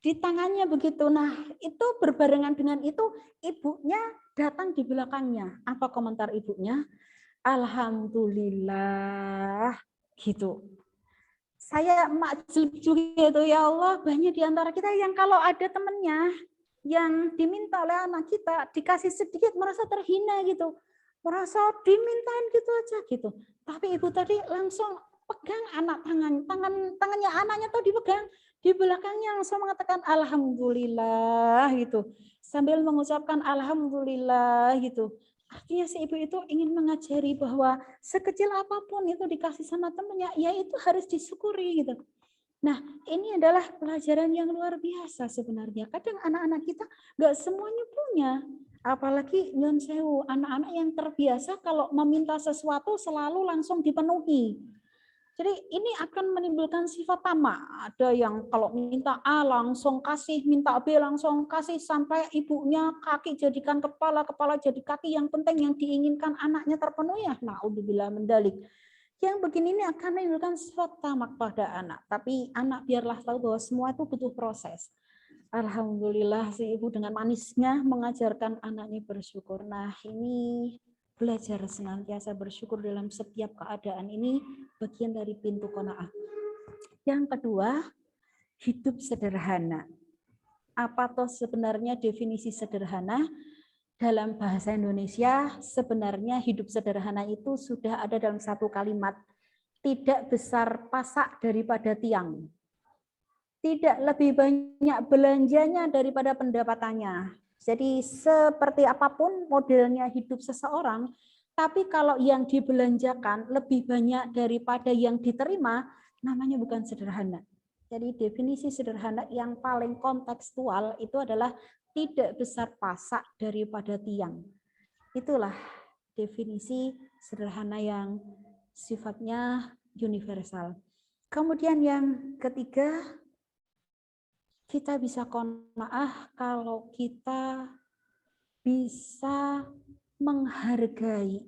di tangannya begitu. Nah, itu berbarengan dengan itu ibunya datang di belakangnya. Apa komentar ibunya? Alhamdulillah gitu. Saya makjub juga itu, ya Allah, banyak di antara kita yang kalau ada temennya yang diminta oleh anak kita dikasih sedikit merasa terhina gitu, merasa dimintain gitu aja gitu. Tapi ibu tadi langsung pegang anak tangannya anaknya tuh dipegang di belakangnya, langsung mengatakan alhamdulillah gitu, sambil mengucapkan alhamdulillah gitu. Artinya si ibu itu ingin mengajari bahwa sekecil apapun itu dikasih sama temannya, ya itu harus disyukuri gitu. Nah, ini adalah pelajaran yang luar biasa sebenarnya. Kadang anak-anak kita nggak semuanya punya. Apalagi nyon sewu, anak-anak yang terbiasa kalau meminta sesuatu selalu langsung dipenuhi. Jadi ini akan menimbulkan sifat tamak. Ada yang kalau minta A langsung kasih, minta B langsung kasih, sampai ibunya kaki jadikan kepala, kepala jadi kaki. Yang penting yang diinginkan anaknya terpenuhi ya. Na'udzubillah mendalik. Yang begini ini akan menimbulkan sifat tamak pada anak. Tapi anak biarlah tahu bahwa semua itu butuh proses. Alhamdulillah si ibu dengan manisnya mengajarkan anaknya bersyukur. Nah ini belajar senantiasa bersyukur dalam setiap keadaan ini bagian dari pintu qanaah. Yang kedua, hidup sederhana. Apa toh sebenarnya definisi sederhana? Dalam bahasa Indonesia sebenarnya hidup sederhana itu sudah ada dalam satu kalimat. Tidak besar pasak daripada tiang. Tidak lebih banyak belanjanya daripada pendapatannya. Jadi seperti apapun modelnya hidup seseorang, tapi kalau yang dibelanjakan lebih banyak daripada yang diterima, namanya bukan sederhana. Jadi definisi sederhana yang paling kontekstual itu adalah tidak besar pasak daripada tiang. Itulah definisi sederhana yang sifatnya universal. Kemudian yang ketiga, kita bisa qanaah kalau kita bisa menghargai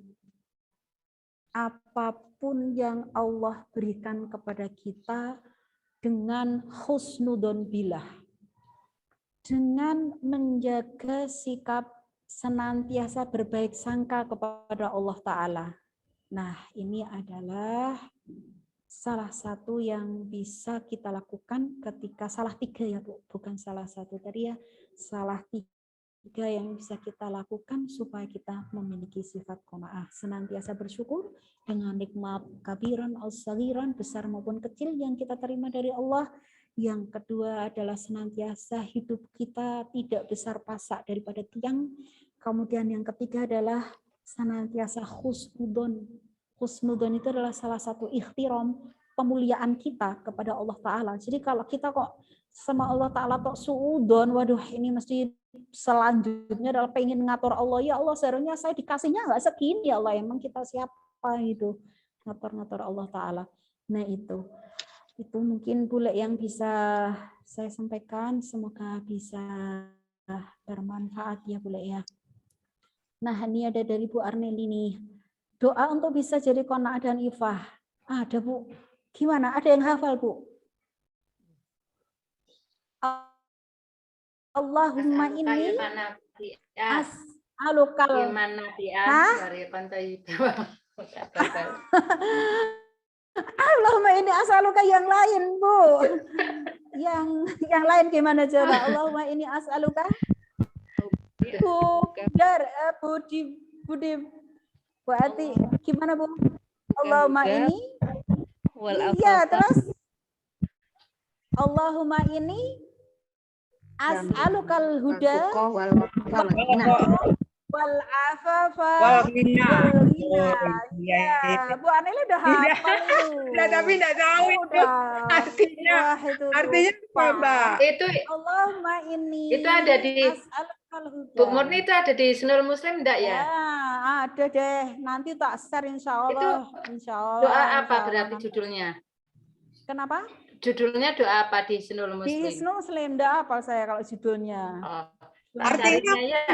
apapun yang Allah berikan kepada kita dengan husnudon billah. Dengan menjaga sikap senantiasa berbaik sangka kepada Allah Ta'ala. Nah, ini adalah salah satu yang bisa kita lakukan ketika salah tiga ya Bu, bukan salah satu tadi ya, salah tiga yang bisa kita lakukan supaya kita memiliki sifat qanaah, senantiasa bersyukur dengan nikmat kabiran al-saghiran, besar maupun kecil yang kita terima dari Allah. Yang kedua adalah senantiasa hidup kita tidak besar pasak daripada tiang. Kemudian yang ketiga adalah senantiasa husnudon. Husnudon itu adalah salah satu ikhtiram, pemuliaan kita kepada Allah Ta'ala. Jadi kalau kita kok sama Allah Ta'ala tok suudon, waduh ini mesti selanjutnya adalah pengen ngatur Allah, ya Allah seharusnya saya dikasihnya nggak segini ya Allah, emang kita siapa itu ngatur-ngatur Allah Ta'ala. Nah itu mungkin bule yang bisa saya sampaikan, semoga bisa bermanfaat ya bule ya. Nah ini ada dari Bu Arneli nih, doa untuk bisa jadi qanaah dan ifah. Ada Bu, gimana? Ada yang hafal Bu? Allahumma inni as'alukal. Allahumma inni as'aluka yang lain Bu. Yang lain gimana coba? Allahumma inni as'aluka. Budi Bu Ati, gimana Bu? Allahumma ini. Iya, terus Allahumma ini as'alukal huda wal afafa wal ghina. Ya, Bu Anil udah hafal itu. Nah, tapi enggak tahu itu artinya. Artinya apa, Mbak? Itu Allahumma ini. Itu ada di Bu Murni, itu ada di Senul Muslim enggak ya? Ya, ada deh. Nanti tak share insya Allah. Insya Allah. Doa apa berarti judulnya? Kenapa? Judulnya doa apa di Senul Muslim? Di Senul Muslim enggak apa saya kalau judulnya. Oh. Artinya Ya.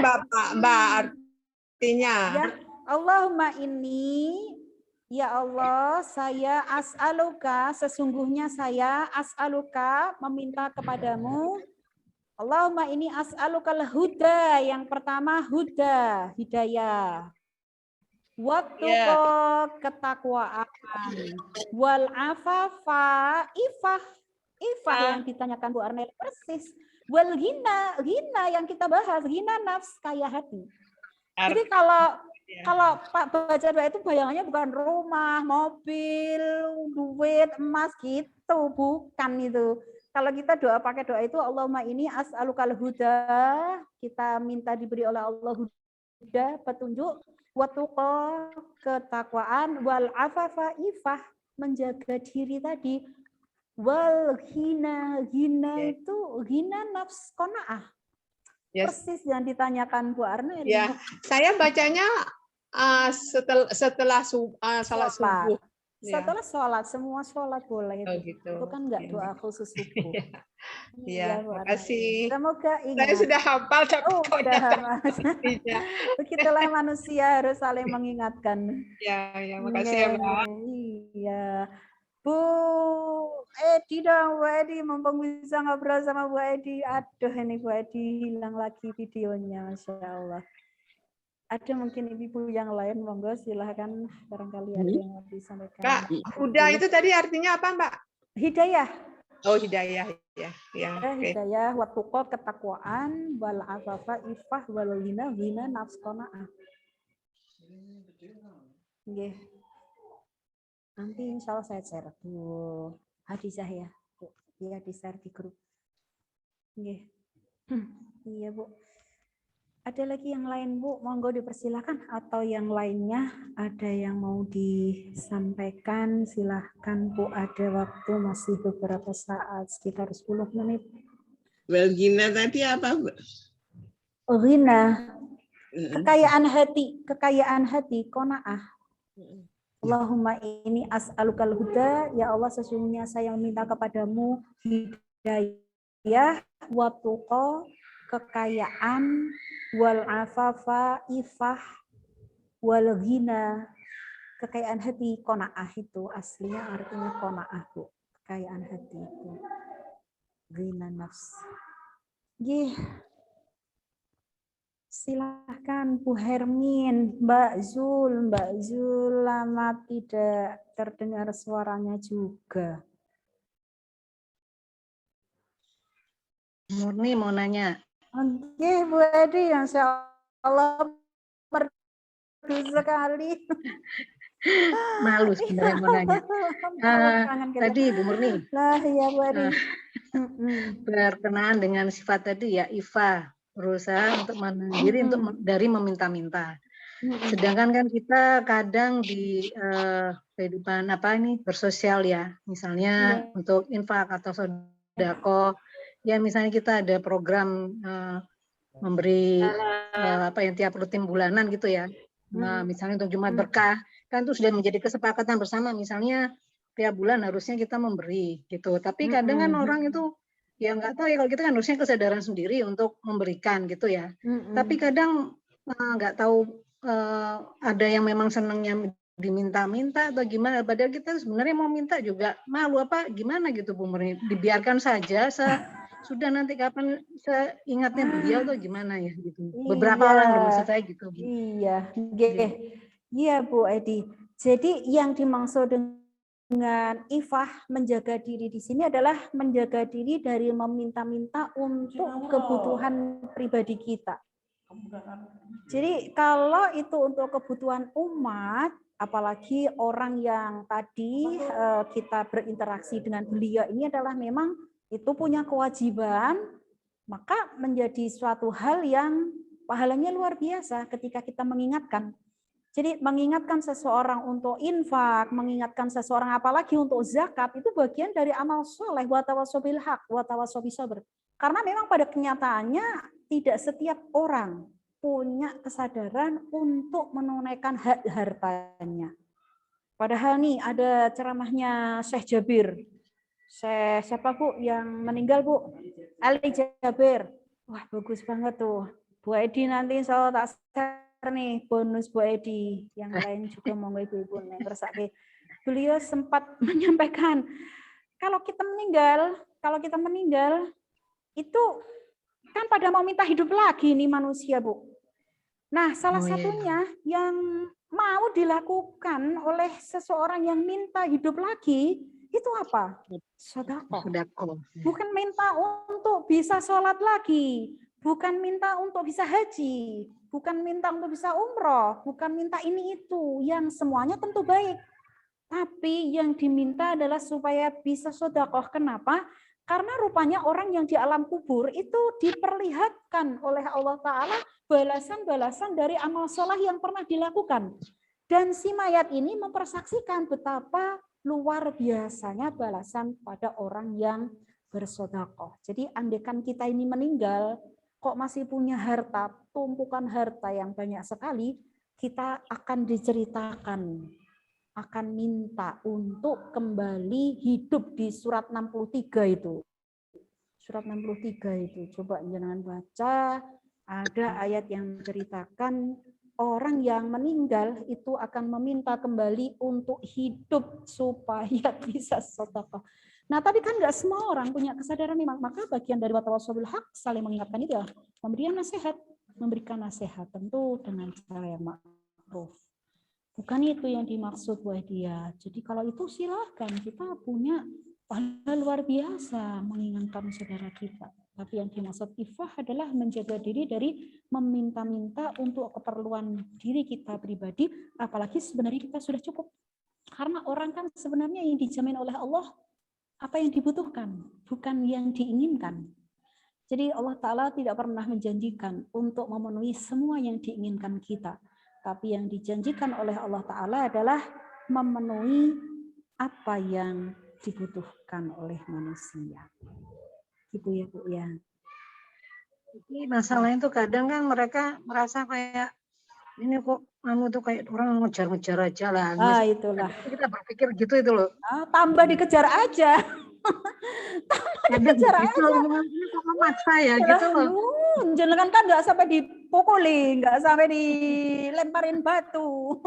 Mbak artinya. Ya, Allahumma inni, ya Allah, saya as'aluka, sesungguhnya saya as'aluka meminta kepadamu. Allahumma inni as'alukal huda, yang pertama huda, hidayah. Waktu ketakwaan, wal afafa, ifah yang ditanyakan Bu Arnel persis. Wal ghina yang kita bahas, ghina nafs, kaya hati. Jadi kalau Pak baca doa itu bayangannya bukan rumah, mobil, duit, emas gitu, bukan itu. Kalau kita pakai doa itu Allahumma ini as'alukal huda, kita minta diberi oleh Allah huda, petunjuk, watuqa, ketakwaan, wal afafa, ifah, menjaga diri tadi, wal ghina itu ghina nafs qanaah. Persis yang ditanyakan Bu Arnel. Ya, saya bacanya setelah salat subuh. Setelah sholat, semua sholat boleh. Gitu. Itu kan enggak doa khusus subuh. Iya, makasih. Semoga ingat. Saya sudah hafal tapi udah begitulah manusia harus saling mengingatkan. Ya, makasih ya, Mbak. Iya. Bu Edi dong, Bu Edi, mumpung bisa ngobrol sama Bu Edi. Aduh, ini Bu Edi hilang lagi videonya, Masya Allah. Ada mungkin ibu yang lain, monggo silahkan, barangkali ada yang mau disampaikan. Kak, huda itu tadi artinya apa, Mbak? Hidayah. Oh, hidayah. Ya, okay. Hidayah, watuqa, ketakwaan, wal afafa, ifah, wal ghina nafs qanaah. Nggih. Nanti insya Allah saya share Bu Hadijah ya. Bu, ya di-share di grup. Nggih. Iya, Bu. Ada lagi yang lain, Bu? Monggo dipersilakan, atau yang lainnya ada yang mau disampaikan, silahkan Bu. Ada waktu masih beberapa saat, sekitar 10 menit. Walgina tadi apa, Bu? Ghina, kekayaan hati, qanaah. Allahumma ini as'alukal huda, ya Allah sesungguhnya saya minta kepadamu hidayah, wa tuqa, kekayaan, wal afafa, ifah, wal ghina, kekayaan hati. Qanaah itu aslinya artinya qanaah, Bu, kekayaan hati itu ghina nafs. Gih, silahkan Bu Hermin, Mbak Zul lama tidak terdengar suaranya juga. Murni mau nanya. Oke, Bu Edi, Masya Allah, merdu sekali. Malu sebenarnya mau nanya. Tadi Bu Murni. Lah, iya Bu Edi. Berkenaan dengan sifat tadi ya, Ifa, berusaha untuk menahan diri dari meminta-minta. Sedangkan kan kita kadang di kehidupan bersosial ya, misalnya untuk infak atau sedekah ya misalnya kita ada program memberi apa yang tiap rutin bulanan gitu ya. Nah, misalnya untuk Jumat Berkah kan itu sudah menjadi kesepakatan bersama, misalnya tiap bulan harusnya kita memberi gitu. Tapi kadang kan orang itu ya nggak tahu ya, kalau kita kan harusnya kesadaran sendiri untuk memberikan gitu ya. Tapi kadang nggak tahu ada yang memang senangnya diminta-minta atau gimana, padahal kita sebenarnya mau minta juga malu apa gimana gitu Bu Murni, dibiarkan saja sudah nanti kapan seingatnya beliau atau gimana ya gitu. Beberapa orang maksud saya gitu. Iya, iya Bu Edi. Jadi yang dimaksud dengan ifah menjaga diri di sini adalah menjaga diri dari meminta-minta untuk kebutuhan pribadi kita. Jadi kalau itu untuk kebutuhan umat, apalagi orang yang tadi kita berinteraksi dengan beliau ini adalah memang itu punya kewajiban, maka menjadi suatu hal yang pahalanya luar biasa ketika kita mengingatkan. Jadi mengingatkan seseorang untuk infak, mengingatkan seseorang apalagi untuk zakat, itu bagian dari amal soleh, wa tawassaw bil haq, wa tawassaw bis sabr. Karena memang pada kenyataannya tidak setiap orang punya kesadaran untuk menunaikan hak hartanya. Padahal nih ada ceramahnya Syekh Jabir. Siapa Bu yang meninggal Bu? Ali Jabir. Wah bagus banget tuh. Bu Edi nanti insya Allah tak share nih bonus Bu Edi. Yang lain juga monggo ibu-ibu yang bersake. Beliau sempat menyampaikan kalau kita meninggal itu kan pada mau minta hidup lagi nih manusia Bu. Nah salah satunya yang mau dilakukan oleh seseorang yang minta hidup lagi itu apa? Sedekah. Bukan minta untuk bisa sholat lagi, bukan minta untuk bisa haji, bukan minta untuk bisa umroh, bukan minta ini itu, yang semuanya tentu baik. Tapi yang diminta adalah supaya bisa sedekah. Kenapa? Karena rupanya orang yang di alam kubur itu diperlihatkan oleh Allah Ta'ala balasan-balasan dari amal soleh yang pernah dilakukan. Dan si mayat ini mempersaksikan betapa luar biasanya balasan pada orang yang bersedekah. Jadi andaikan kita ini meninggal, kok masih punya harta, tumpukan harta yang banyak sekali, kita akan diceritakan, akan minta untuk kembali hidup di surat 63 itu. Surat 63 itu, coba jangan baca, ada ayat yang menceritakan orang yang meninggal itu akan meminta kembali untuk hidup supaya bisa sedekah. Nah tadi kan nggak semua orang punya kesadaran memang, maka bagian dari watawassaw bil haq saling mengingatkan itu ya, memberikan nasihat tentu dengan cara yang ma'ruf. Bukan itu yang dimaksud buat dia. Jadi kalau itu silahkan, kita punya pahala luar biasa mengingatkan saudara kita. Tapi yang dimaksud ifah adalah menjaga diri dari meminta-minta untuk keperluan diri kita pribadi, apalagi sebenarnya kita sudah cukup. Karena orang kan sebenarnya yang dijamin oleh Allah apa yang dibutuhkan, bukan yang diinginkan. Jadi Allah Ta'ala tidak pernah menjanjikan untuk memenuhi semua yang diinginkan kita. Tapi yang dijanjikan oleh Allah Ta'ala adalah memenuhi apa yang dibutuhkan oleh manusia. Gitu ya Bu ya. Ini masalahnya tuh kadang kan mereka merasa kayak ini kok tuh kayak orang ngejar-ngejar aja lah. Itulah. Kita berpikir gitu itu loh. Tambah dikejar aja. Tambah dikejar aja. Ini kok memaksa ya gitu loh. Jenengan kan nggak sampai dipukuli, nggak sampai dilemparin batu.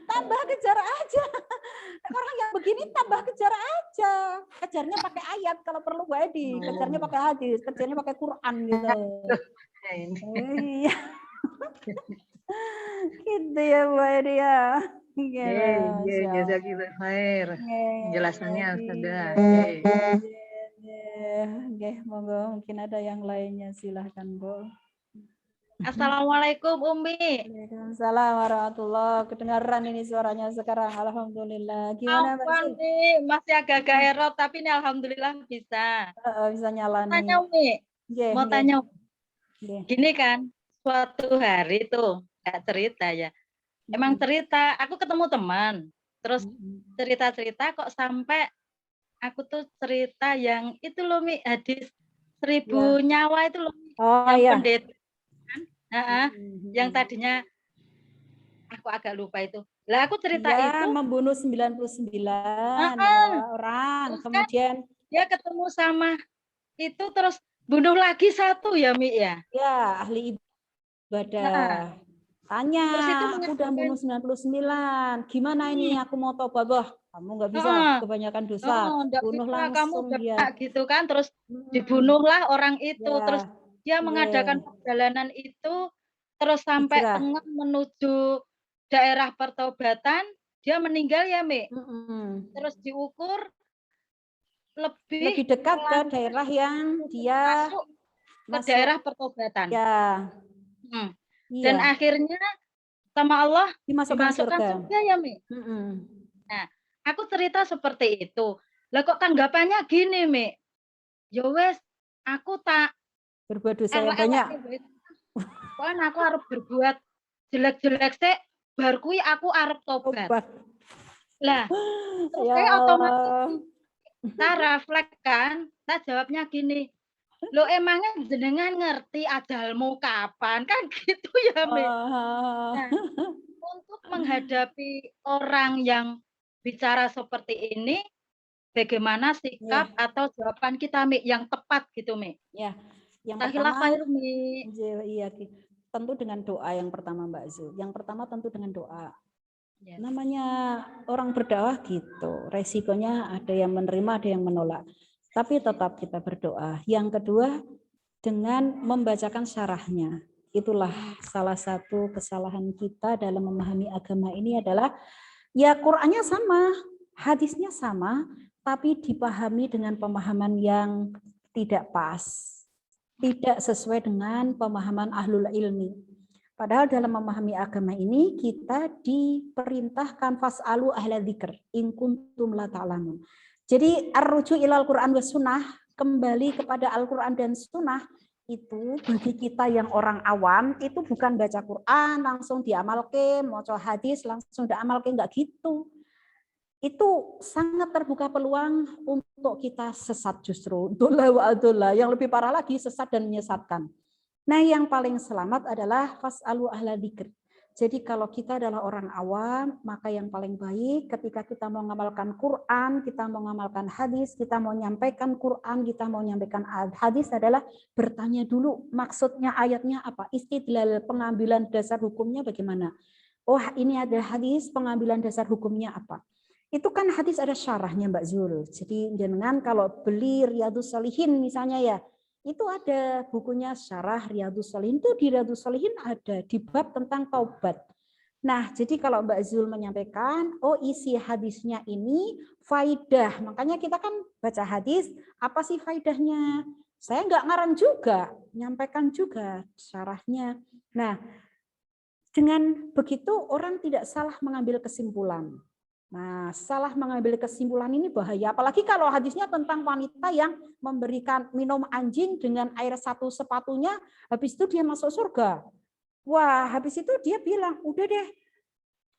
Tambah kejar aja. Orang yang begini tambah kejar aja. Kejarnya pakai ayat kalau perlu Bu Edi. Kejarnya pakai hadis, kejarnya pakai Quran gitu. Iya. Gitu ya Bu Edi ya. Jazakallahu khair. Penjelasannya sudah. Oke, monggo mungkin ada yang lainnya silahkan Bu. Assalamualaikum Umi. Waalaikumsalam warahmatullahi. Kedengaran ini suaranya sekarang. Alhamdulillah. Gimana Mbak? Masih agak-agak error tapi ini alhamdulillah bisa. Bisa nyala nih. Tanya Umi. Mau tanya. Gini kan, suatu hari tuh nggak cerita ya. Emang cerita, aku ketemu teman. Terus cerita-cerita kok sampai aku tuh cerita yang itu loh Mi, hadis 1000 nyawa itu loh Mi, Oh yang ya. pendeta kan. Yang tadinya aku agak lupa itu. Lah aku cerita Ya, itu membunuh 99 orang. terus kan Kemudian dia ketemu sama itu terus bunuh lagi satu ya Mi ya. ya ahli ibadah. Tanya, Terus itu aku udah bunuh 99. Gimana ini aku mau tobat? Wah, kamu nggak bisa, kebanyakan dosa. Enggak Bunuh bisa kamu langsung udah dia. gitu kan, terus dibunuhlah orang itu, Ya, terus dia mengadakan perjalanan itu terus sampai hijrah. tengah menuju daerah pertobatan, dia meninggal ya Mi. Terus diukur Lebih dekat ke daerah yang dia masuk ke daerah pertobatan. Ya. Dan akhirnya sama Allah dimasukkan surga ya Mi. Nah, aku cerita seperti itu. Lah kok tanggapannya gini Mi, ya wes aku tak berbuat dosa yang banyak. Kan aku harus berbuat jelek-jelek sih, bar kuwi aku arep tobat. Lah, terus Ya saya otomatis Allah. kita refleks kan, kita jawabnya gini, lo emangnya jenengan ngerti ajalmu kapan? Kan gitu ya, Mi. Nah, untuk menghadapi orang yang bicara seperti ini, bagaimana sikap atau jawaban kita, Mi, yang tepat gitu, Mi? Ya, yang Tahilah pertama, khair, Mi. iya, tentu dengan doa yang pertama Mbak Zul. Yang pertama tentu dengan doa. Namanya orang berdakwah gitu, resikonya ada yang menerima, ada yang menolak. Tapi tetap kita berdoa. Yang kedua, dengan membacakan syarahnya. Itulah salah satu kesalahan kita dalam memahami agama ini adalah, ya Qur'annya sama, hadisnya sama, tapi dipahami dengan pemahaman yang tidak pas. Tidak sesuai dengan pemahaman ahlul ilmi. Padahal dalam memahami agama ini kita diperintahkan fas'alu ahla dzikr in kuntum la ta'lamun. Jadi ar-ruju ilal Qur'an was sunnah, kembali kepada Al-Qur'an dan sunnah, itu bagi kita yang orang awam itu bukan baca Qur'an langsung diamalke, maca hadis langsung diamalke, enggak gitu. Itu sangat terbuka peluang untuk kita sesat justru. Dola wa adola, yang lebih parah lagi sesat dan menyesatkan. Nah, yang paling selamat adalah fas'alu ahla dzikr. Jadi kalau kita adalah orang awam, maka yang paling baik ketika kita mau mengamalkan Quran, kita mau mengamalkan hadis, kita mau menyampaikan Quran, kita mau menyampaikan hadis adalah bertanya dulu maksudnya ayatnya apa, istidlal pengambilan dasar hukumnya bagaimana. Oh, ini ada hadis, pengambilan dasar hukumnya apa. Itu kan hadis ada syarahnya Mbak Zul. Jadi jangan kalau beli Riyadhus Shalihin misalnya ya, itu ada bukunya syarah Riyadhus Shalihin, itu di Riyadhus Shalihin ada di bab tentang taubat. Nah, jadi kalau Mbak Zul menyampaikan, oh isi hadisnya ini faidah, makanya kita kan baca hadis, apa sih faidahnya? Saya nggak ngarang juga, menyampaikan juga syarahnya. Nah, dengan begitu orang tidak salah mengambil kesimpulan. Nah, salah mengambil kesimpulan ini bahaya. Apalagi kalau hadisnya tentang wanita yang memberikan minum anjing dengan air satu sepatunya, habis itu dia masuk surga. Wah, habis itu dia bilang, udah deh,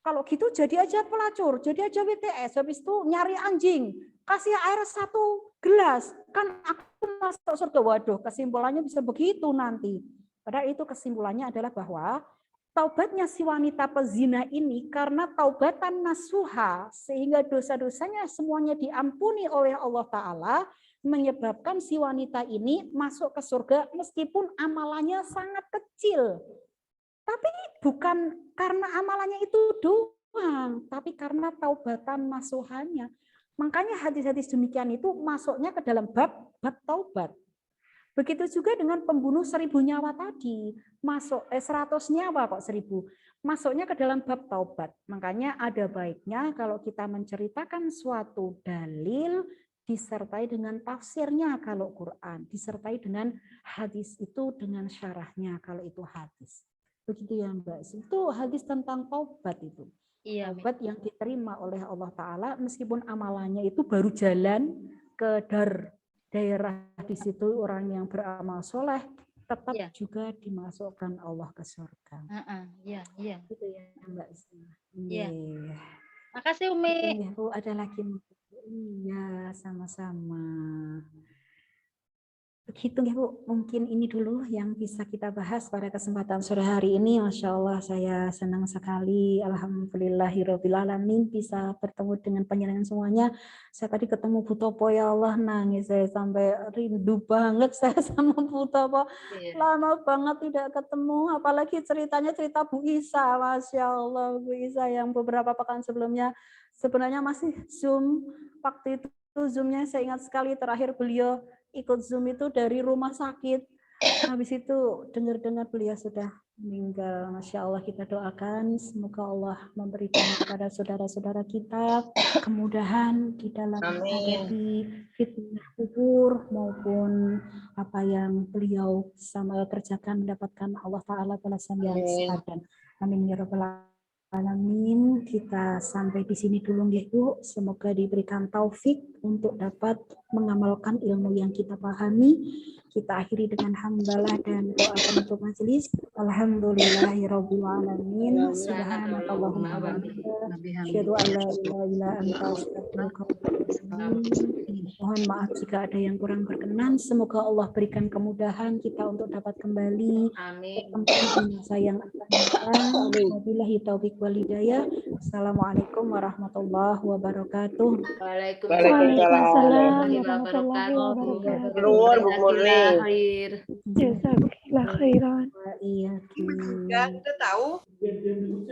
kalau gitu jadi aja pelacur, jadi aja WTS, habis itu nyari anjing, kasih air satu gelas, kan aku masuk surga. Waduh, kesimpulannya bisa begitu nanti. Padahal itu kesimpulannya adalah bahwa taubatnya si wanita pezina ini karena taubatan nasuha, sehingga dosa-dosanya semuanya diampuni oleh Allah Ta'ala, menyebabkan si wanita ini masuk ke surga meskipun amalannya sangat kecil. Tapi bukan karena amalannya itu doang, tapi karena taubatan nasuhanya. Makanya hadis-hadis demikian itu masuknya ke dalam bab taubat. Begitu juga dengan pembunuh 1000 nyawa tadi, masuk 100 nyawa kok 1000, masuknya ke dalam bab taubat. Makanya ada baiknya kalau kita menceritakan suatu dalil disertai dengan tafsirnya kalau Quran, disertai dengan hadis itu dengan syarahnya kalau itu hadis. Begitu ya Mbak. Itu hadis tentang taubat itu. Iya, taubat yang diterima oleh Allah Ta'ala meskipun amalannya itu baru jalan ke daerah di situ orang yang beramal soleh tetap juga dimasukkan Allah ke surga. Iya. Gitu ya Mbak. Iya. Makasih Umi. Ada lagi. Iya, sama-sama. Begitu ya Bu, mungkin ini dulu yang bisa kita bahas pada kesempatan sore hari ini. Masya Allah, saya senang sekali. Alhamdulillahirrabbilalamin bisa bertemu dengan panjenengan semuanya. Saya tadi ketemu Bu Topo, ya Allah, nangis saya sampai rindu banget saya sama Bu Topo. Lama banget tidak ketemu, apalagi ceritanya cerita Bu Isa. Masya Allah, Bu Isa yang beberapa pekan sebelumnya sebenarnya masih Zoom. Waktu itu Zoom-nya saya ingat sekali terakhir beliau ikut Zoom itu dari rumah sakit. Habis itu dengar-dengar beliau sudah meninggal. Masya Allah, kita doakan semoga Allah memberikan kepada saudara-saudara kita kemudahan di dalam menghadapi fitnah kubur maupun apa yang beliau sama kerjakan mendapatkan Allah Ta'ala balasan yang sepadan. Amin ya rabbal alamin. Kita sampai di sini dulu ya Bu. Semoga diberikan taufik untuk dapat mengamalkan ilmu yang kita pahami. Kita akhiri dengan hamdalah dan doa penutup majelis. Alhamdulillahirabbil alamin. Subhanakallahumma wa bihamdika asyhadu an la ilaha illa anta astaghfiruka wa atubu ilaik. Mohon maaf jika ada yang kurang berkenan. Semoga Allah berikan kemudahan kita untuk dapat kembali ke tempat di masa yang akan datang. Wabillahi taufiq wal hidayah. Assalamualaikum warahmatullahi wabarakatuh. Waalaikumsalam warahmatullahi wabarakatuh. Nuwun Bu Murni. Jazakallah khairan. Iya. Kita tahu